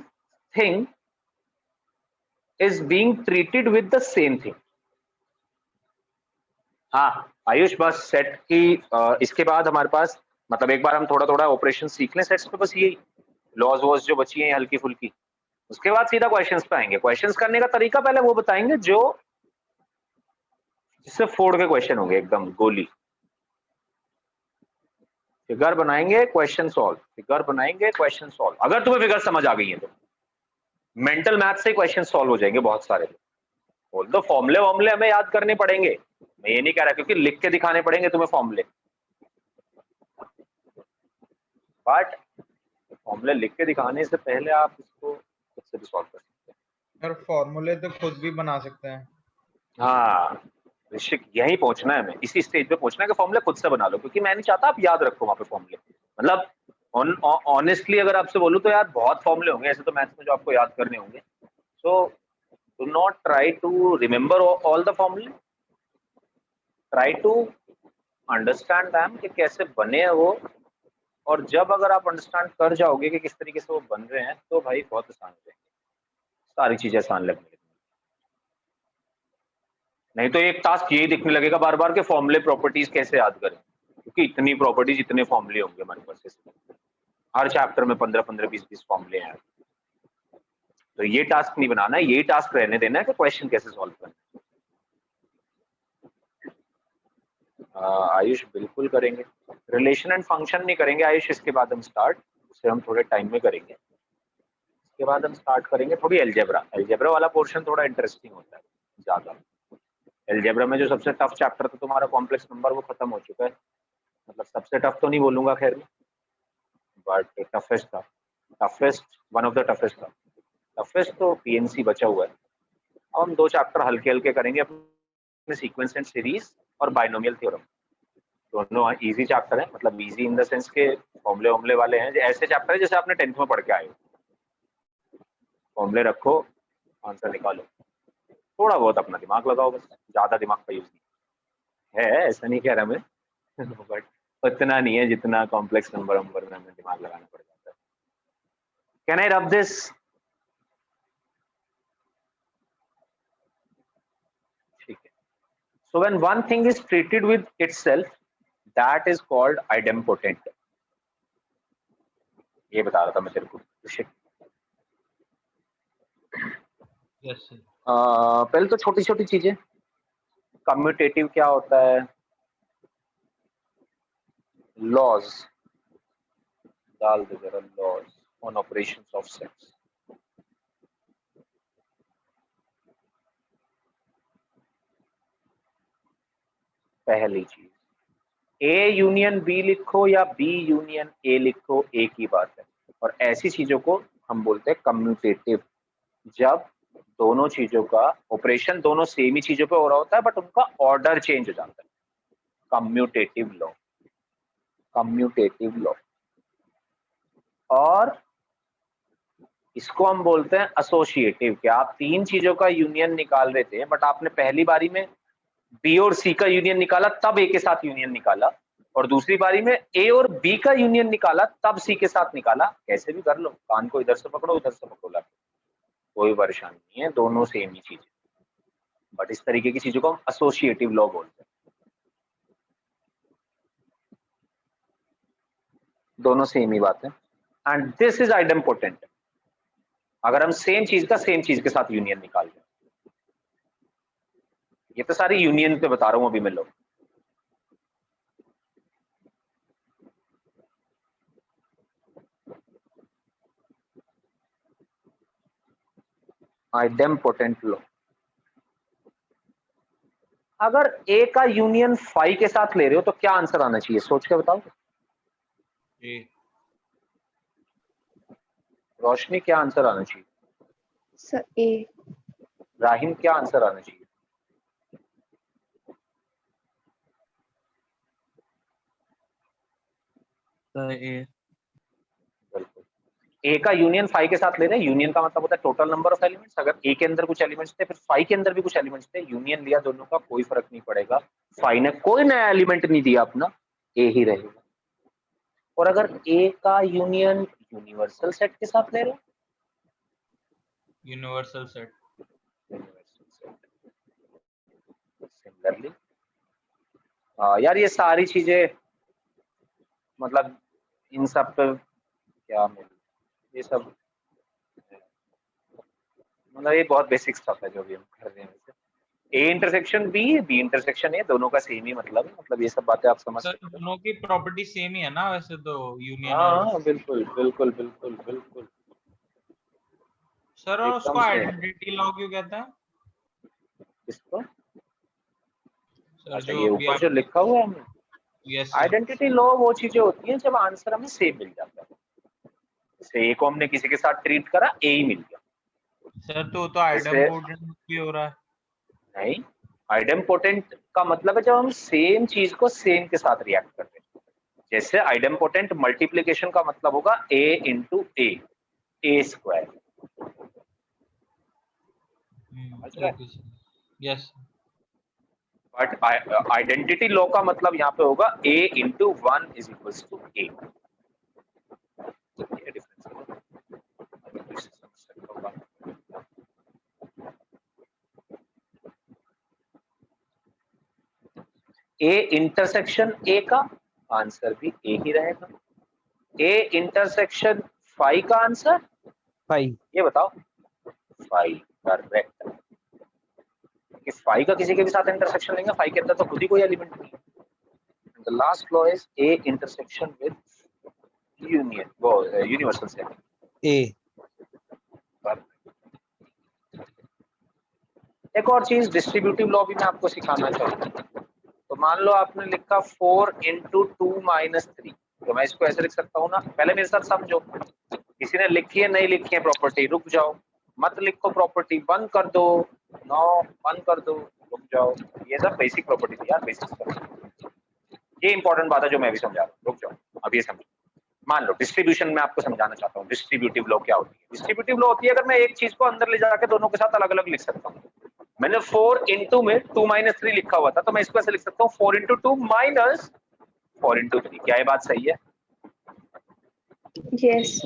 thing is being treated with the same thing। हाँ आयुष, बस सेट की इसके बाद हमारे पास मतलब एक बार हम थोड़ा थोड़ा ऑपरेशन सीख लें सेट्स पे, बस यही लॉज वॉज जो बची है हल्की फुल्की, उसके बाद सीधा क्वेश्चंस पे आएंगे। क्वेश्चंस करने का तरीका पहले वो बताएंगे जो जिससे फोड़ के क्वेश्चन होंगे एकदम गोली। फिगर बनाएंगे क्वेश्चन सॉल्व, फिगर बनाएंगे क्वेश्चन सॉल्व। अगर तुम्हें फिगर समझ आ गई है तो मेंटल मैथ से क्वेश्चन सॉल्व हो जाएंगे बहुत सारे। बोल दो फॉर्मूले वॉर्मूले हमें याद करने पड़ेंगे, मैं ये नहीं कह रहा, क्योंकि लिख के दिखाने पड़ेंगे तुम्हें फॉर्मूले, बट फॉर्मूले लिख के दिखाने से पहले आप इसको खुद से भी सॉल्व कर सकते हैं। सर फॉर्मूले तो खुद भी बना सकते हैं। हाँ ऋषिक, यही पहुंचना है, मैं इसी स्टेज पे पहुंचना है कि फॉर्मूले खुद से बना लो, क्योंकि मैं नहीं चाहता आप याद रखो वहां पे फॉर्मूले। मतलब ऑनेस्टली अगर आपसे बोलूं तो यार बहुत फॉर्मूले होंगे ऐसे तो मैथ्स में जो आपको याद करने होंगे, so do not try to remember all the फॉर्मूले, ट्राई टू अंडरस्टैंड दैम कि कैसे बने हैं वो, और जब अगर आप अंडरस्टैंड कर जाओगे कि किस तरीके से वो बन रहे हैं तो भाई बहुत आसान हो जाएंगे, सारी चीजें आसान लगने लगेंगी। नहीं तो एक टास्क यही दिखने लगेगा बार बार के फॉर्मूले प्रॉपर्टीज कैसे याद करें, क्योंकि इतनी प्रॉपर्टीज इतने फॉर्मूले होंगे हमारे पास इसमें। हर चैप्टर में 15-15 20-20 फॉर्मूले हैं। तो ये टास्क नहीं बनाना है, ये टास्क रहने देना है कि क्वेश्चन कैसे सॉल्व करना है। आयुष बिल्कुल करेंगे। रिलेशन एंड फंक्शन नहीं करेंगे आयुष, इसके बाद हम स्टार्ट, उसे हम थोड़े टाइम में करेंगे। इसके बाद हम स्टार्ट करेंगे थोड़ी एल्जेब्रा वाला पोर्शन थोड़ा इंटरेस्टिंग होता है ज्यादा। एल्जेब्रा में जो सबसे टफ चैप्टर था तुम्हारा कॉम्प्लेक्स नंबर, वो खत्म हो चुका है। मतलब सबसे टफ तो नहीं बोलूंगा खैर, बट टफेस्ट था, toughest, one of the toughest था। टफेस्ट तो पीएनसी बचा हुआ है। अब हम 2 चैप्टर हल्के हल्के करेंगे अपने सीक्वेंस एंड सीरीज और बाइनोमियल थ्योरम। दोनों इजी चैप्टर है, मतलब इजी इन द सेंस के फॉर्मूले वॉर्मूले वाले हैं, ऐसे चैप्टर है जैसे आपने 10th में पढ़ के आए हो। फॉर्मूले रखो, आंसर निकालो, थोड़ा बहुत अपना दिमाग लगाओ, बस ज्यादा दिमाग का यूज नहीं है, ऐसा नहीं कह रहा मैं बट उतना नहीं है जितना कॉम्प्लेक्स नंबर में हमें दिमाग लगाना पड़ जाता है। Can I rub this? ठीक है। So when one thing is treated with itself, that is called idempotent. ये बता रहा था मैं तेरे को। Yes sir. पहले तो छोटी छोटी चीजें, कम्यूटेटिव क्या होता है, लॉज डाल दे जरा, laws on operations of sets. पहली चीज, ए यूनियन बी लिखो या बी यूनियन ए लिखो, एक ही बात है। और ऐसी चीजों को हम बोलते हैं कम्यूटेटिव, जब दोनों चीजों का ऑपरेशन दोनों सेम ही चीजों पे हो रहा होता है बट उनका ऑर्डर चेंज हो जाता है। Commutative law, commutative law. और इसको हम बोलते हैं एसोसिएटिव, कि आप 3 चीजों का यूनियन निकाल रहे थे बट आपने पहली बारी में बी और सी का यूनियन निकाला तब ए के साथ यूनियन निकाला, और दूसरी बारी में ए और बी का यूनियन निकाला तब सी के साथ निकाला। कैसे भी कर लो, कान को इधर से पकड़ो इधर से पकड़ो, कोई परेशानी नहीं है, दोनों सेम ही चीज है। बट इस तरीके की चीजों को हम एसोसिएटिव लॉ बोलते हैं। दोनों सेम ही बात है, एंड दिस इज आइडेम्पोटेंट। अगर हम सेम चीज का सेम चीज के साथ यूनियन निकाल दें, ये तो सारी यूनियन पे बता रहा हूं अभी मैं लोग। Idempotent law. अगर ए का यूनियन फाई के साथ ले रहे हो तो क्या आंसर आना चाहिए, सोच के बताओ। ए। रोशनी क्या आंसर आना चाहिए? सर ए। राहिम क्या आंसर आना चाहिए? ए। बिल्कुल, ए का यूनियन फाई के साथ ले रहे हैं। यूनियन का मतलब होता है टोटल नंबर ऑफ एलिमेंट्स। अगर ए के अंदर कुछ एलिमेंट्स थे फिर फाई के अंदर भी कुछ एलिमेंट्स थे, यूनियन लिया दोनों का, कोई फर्क नहीं पड़ेगा। फाई ने कोई नया एलिमेंट नहीं दिया अपना, ए ही रहेगा। और अगर ए का यूनियन यूनिवर्सल सेट के साथ ले रहे हो, यूनिवर्सल सेट। सिमिलरली यार ये सारी चीजें मतलब इन सब पे क्या ये सब मतलब ये बहुत बेसिक स्टफ है जो भी हम कर रहे हैं। A intersection B, B intersection A, दोनों का सेम ही मतलब है। मतलब ये सब बातें आप समझ सर सकते हो। दोनों की प्रॉपर्टी सेम ही है ना वैसे तो, यूनियन और हाँ बिल्कुल बिल्कुल बिल्कुल बिल्कुल सर। और एकदम उसको सेम। आइडेंटिटी लॉ क्यों कहते हैं किसको? सर? अच्छा, जो ये अभी ऊपर जो आप। लिखा हुआ है हमने, यस सर। आइडेंटिटी लॉ वो चीजें होती हैं जब आंसर हमें सेम मिल जाता है। जैसे ए को हमने किसी के साथ ट्रीट करा, ए ही मिल गया। सर तो जैसे आइडेम्पोटेंट भी हो रहा है। नहीं, आइडेम्पोटेंट का मतलब है जब हम सेम चीज को सेम के साथ रिएक्ट करते हैं। जैसे आइडेम्पोटेंट मल्टीप्लिकेशन का मतलब होगा A into A square. Okay sir. Yes. But identity law का मतलब यहाँ पे होगा a into 1 is equal to a। A intersection A का आंसर भी ए ही रहेगा। ए इंटरसेक्शन फाइव का आंसर फाइव। ये बताओ, फाइव करेक्ट। कि फाइव का किसी के भी साथ इंटरसेक्शन लेंगे, फाइव के अंदर तो खुद ही कोई एलिमेंट नहीं है। The last law is A intersection with union, वो यूनिवर्सल सेट ए। एक और चीज डिस्ट्रीब्यूटिव लॉ भी मैं आपको सिखाना चाहूंगा। तो मान लो आपने लिखा 4 इंटू 2 माइनस 3, तो मैं इसको ऐसे लिख सकता हूँ ना। पहले मेरे साथ समझो, किसी ने लिखी है नहीं लिखी है प्रॉपर्टी, रुक जाओ, मत लिखो प्रॉपर्टी, बंद कर दो, नो बंद कर दो, रुक जाओ। ये सब बेसिक प्रॉपर्टी थी यार, बेसिक। ये इंपॉर्टेंट बात है जो मैं भी समझा रहा हूँ, रुक जाओ अब ये समझो। मान लो डिस्ट्रीब्यूशन में आपको समझाना चाहता हूँ, डिस्ट्रीब्यूटिव लॉ क्या होती है। डिस्ट्रीब्यूटिव लॉ होती है अगर मैं एक चीज को अंदर ले जाकर दोनों के साथ अलग अलग लिख सकता हूँ। मैंने 4 इंटू में 2 माइनस 3 लिखा हुआ था, तो मैं इसको ऐसे लिख सकता हूँ 4 इंटू 2 माइनस 4 इंटू 3। क्या ये बात सही है? Yes.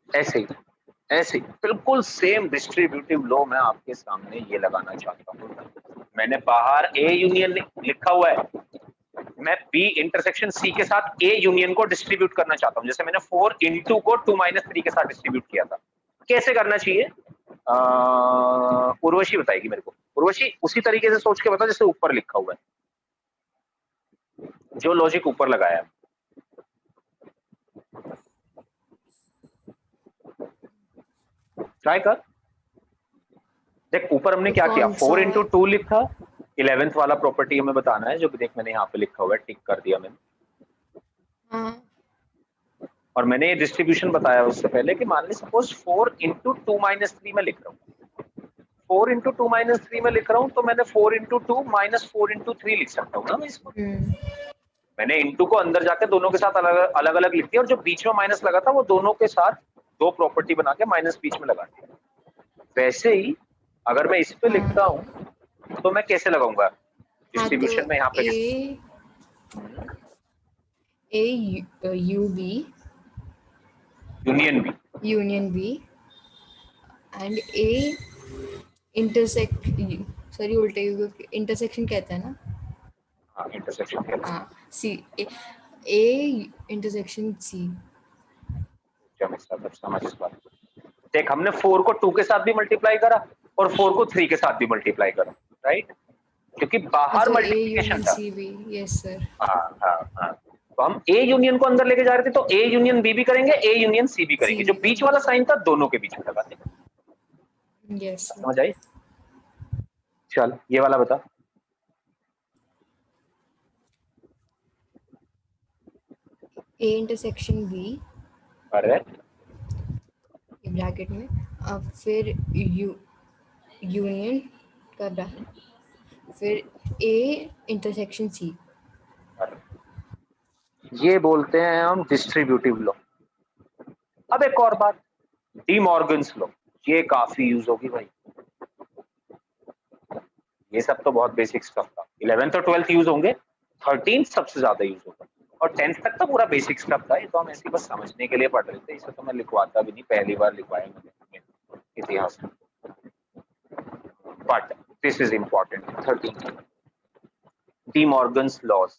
ऐसे ही ऐसे बिल्कुल सेम डिस्ट्रीब्यूटिव लॉ मैं आपके सामने ये लगाना चाहता हूँ। मैंने बाहर ए यूनियन लिखा हुआ है, मैं बी इंटरसेक्शन सी के साथ ए यूनियन को डिस्ट्रीब्यूट करना चाहता हूँ। जैसे मैंने 4 इंटू को 2 माइनस 3 के साथ डिस्ट्रीब्यूट किया था। कैसे करना चाहिए उर्वशी बताएगी मेरे को। उर्वशी उसी तरीके से सोच के बता जैसे ऊपर लिखा हुआ है, जो लॉजिक ऊपर लगाया है। ट्राई कर देख। ऊपर हमने क्या किया, 4 इंटू 2 लिखा, 11th वाला प्रॉपर्टी हमें बताना है, जो देख मैंने यहाँ पे लिखा हुआ है, टिक कर दिया मैंने। और मैंने ये डिस्ट्रीब्यूशन बताया उससे पहले कि मान ली सपोज 4 इंटू 2 माइनस 3 में लिख रहा हूँ, 4 इंटू 2 माइनस 3 में लिख रहा हूँ, तो मैंने 4 इंटू 2 माइनस 4 इंटू 3 लिख सकता हूँ ना मैं इसको। मैंने इंटू को अंदर जाकर दोनों के साथ अलग अलग लिख दिया, और जो बीच में माइनस लगा था वो दोनों के साथ दो प्रॉपर्टी बना के माइनस बीच में लगा दिया। वैसे ही अगर मैं इस पे लिखता हूँ तो मैं कैसे लगाऊंगा डिस्ट्रीब्यूशन में यहाँ पे? U B union B and A intersect, sorry उल्टे इंटरसेक्शन कहते हैं ना। हाँ इंटरसेक्शन कहते हैं। हाँ सी, ए इंटरसेक्शन सी। समझ इस बात। देख हमने 4 को 2 के साथ भी मल्टीप्लाई करा और 4 को 3 के साथ भी मल्टीप्लाई करा, राइट? क्योंकि बाहर मल्टीप्लिकेशन था। Yes sir. हाँ हाँ हाँ। तो हम ए यूनियन को अंदर लेके जा रहे थे, तो ए यूनियन बी भी करेंगे, ए यूनियन सी भी करेंगे। जो बीच वाला साइन था दोनों के बीच में लगा देंगे। यस समझ आई? चल ये वाला बता। A intersection B, correct, bracket में, अब फिर यूनियन का ब्रैकेट, फिर ए इंटरसेक्शन सी। ये बोलते हैं हम डिस्ट्रीब्यूटिव लॉ। अब एक और बात, डी मॉर्गन्स लॉ, ये काफी यूज होगी भाई। ये सब तो बहुत बेसिक स्टफ था, 11th और 12th यूज होंगे, 13th सबसे ज्यादा यूज होगा, और 10th तक तो पूरा बेसिक स्टफ था। ये तो हम ऐसे बस समझने के लिए पढ़ रहे थे, इसे तो मैं लिखवाता भी नहीं, पहली बार लिखवाया मैंने इतिहास में। But this is important. 13th De Morgan's laws.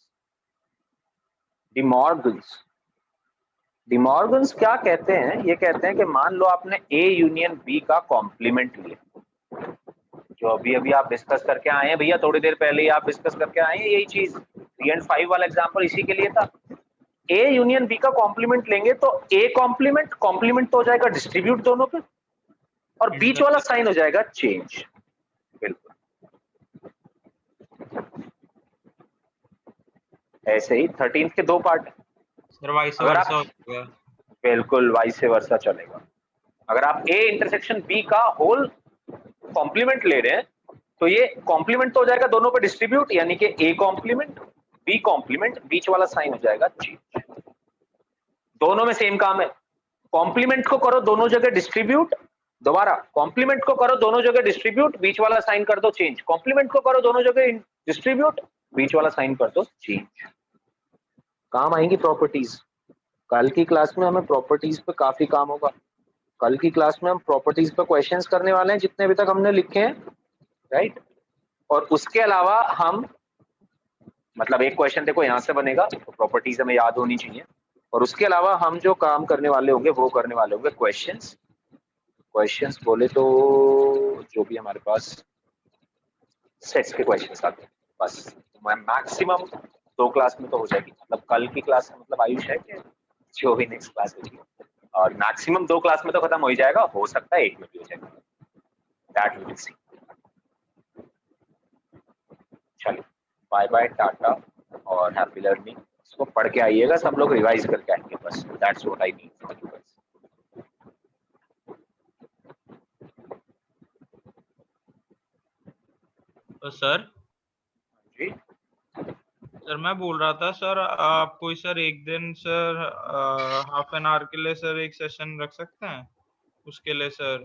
De Morgan's क्या कहते हैं? ये कहते हैं कि मान लो आपने ए यूनियन बी का कॉम्प्लीमेंट लिया, जो अभी अभी आप डिस्कस करके आए हैं भैया, थोड़ी देर पहले ही आप डिस्कस करके आए हैं यही चीज। 3 and 5 वाला एग्जांपल इसी के लिए था। ए यूनियन बी का कॉम्प्लीमेंट लेंगे तो ए कॉम्प्लीमेंट तो हो जाएगा डिस्ट्रीब्यूट दोनों पे, और बीच वाला साइन हो जाएगा चेंज। बिल्कुल ऐसे ही 13th के दो पार्ट। बिल्कुल वाइस वर्सा चलेगा। अगर आप ए इंटरसेक्शन बी का होल कॉम्प्लीमेंट ले रहे हैं तो ये कॉम्प्लीमेंट तो हो जाएगा दोनों पे डिस्ट्रीब्यूट, यानी कि ए कॉम्प्लीमेंट बी कॉम्प्लीमेंट, बीच वाला साइन हो जाएगा चेंज। दोनों में सेम काम है, कॉम्प्लीमेंट को करो दोनों जगह डिस्ट्रीब्यूट, दोबारा कॉम्प्लीमेंट को करो दोनों जगह डिस्ट्रीब्यूट, बीच वाला साइन कर दो चेंज, कॉम्प्लीमेंट को करो दोनों जगह डिस्ट्रीब्यूट, बीच वाला साइन कर दो चेंज। काम आएंगी प्रॉपर्टीज। कल की क्लास में हमें प्रॉपर्टीज पे काफी काम होगा। कल की क्लास में हम प्रॉपर्टीज पे क्वेश्चंस करने वाले हैं जितने अभी तक हमने लिखे हैं, राइट? और उसके अलावा हम मतलब एक क्वेश्चन देखो यहाँ से बनेगा, तो प्रॉपर्टीज हमें याद होनी चाहिए, और उसके अलावा हम जो काम करने वाले होंगे वो करने वाले होंगे क्वेश्चंस बोले तो जो भी हमारे पास सेट्स के क्वेश्चंस आते हैं, बस मैक्सिमम 2 क्लास में तो हो जाएगी, मतलब कल की क्लास में मतलब आयुष है कि जो भी नेक्स्ट क्लास होगी, और मैक्सिमम 2 क्लास में तो खत्म हो ही जाएगा, हो सकता है 1 में भी हो जाएगा, दैट वी विल सी। चलिए बाय बाय, टाटा और हैप्पी लर्निंग। इसको पढ़ के आइएगा, सब लोग रिवाइज करके आएंगे, बस that's what I need from you guys. तो सर जी सर मैं बोल रहा था सर, आप कोई सर एक दिन सर हाफ एन आवर के लिए सर एक सेशन रख सकते हैं, उसके लिए सर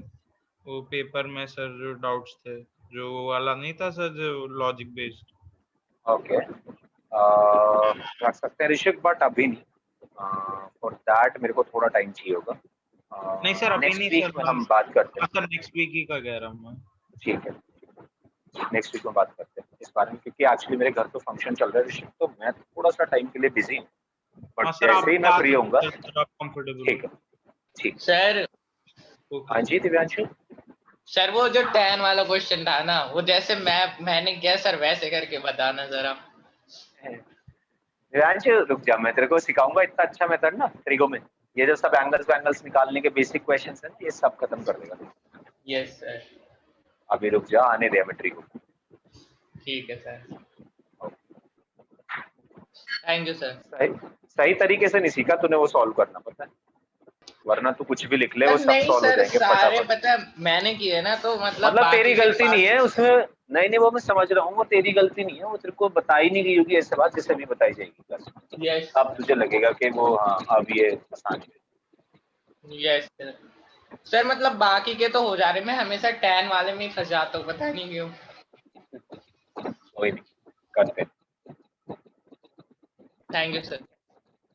वो पेपर में सर जो डाउट्स थे, जो वो वाला नहीं था सर जो लॉजिक बेस्ड। ओके, रख सकते हैं ऋषिक, बट अभी नहीं, फॉर दैट मेरे को थोड़ा टाइम चाहिए होगा। नहीं सर अभी नेक्स्ट नहीं वीक सर, में हम बात करते हैं। सर नेक्स्ट वीक ही का कह रहा हूँ मैं। ठीक है, नेक्स्ट वीक में बात करते हैं इस बारे में, क्योंकि एक्चुअली मेरे घर तो फंक्शन चल रहा है ऋषिक, तो मैं थोड़ा सा टाइम के लिए बिजी हूँ, बट हाँ सर, आप जैसे ही मैं फ्री होऊंगा। कंफर्टेबल ठीक है, ठीक। सर हाँ जी दिव्यांशु। सर वो जो 10 वाला क्वेश्चन था ना, वो जैसे मैंने किया सर वैसे करके बताना जरा। दिव्यांशु रुक जा, मैं तेरे को सिखाऊंगा इतना अच्छा मेथड ना ट्रिगो में, ये जो सब एंगल्स निकालने के बेसिक क्वेश्चंस है ना, ये सब खत्म कर देगा। Yes sir. अभी रुक जा, आने दे हमें ट्रिगो। ठीक है सर, थैंक यू सर। सही तरीके से नहीं सीखा तूने वो सॉल्व करना, पता है, वरना तू कुछ भी लिख ले वो सब नहीं सॉल्व हो सर, जाएंगे सारे फटाफट। पता है मैंने किए ना, तो मतलब तेरी बाकी के गलती नहीं है पास। उसमें, नहीं वो मैं समझ रहा हूँ, वो तेरी गलती नहीं है, वो तेरे को बताई नहीं गई होगी ऐसे बात जैसे भी बताई जाएगी बस। यस अब तुझे लगेगा कि वो हाँ अब ये आसान है। Yes sir. सर मतलब बाकी के तो हो जा रहे, मैं हमेशा 10 वाले में ही फंस जाता हूँ, पता नहीं क्यों। कोई नहीं, करते। Thank you sir.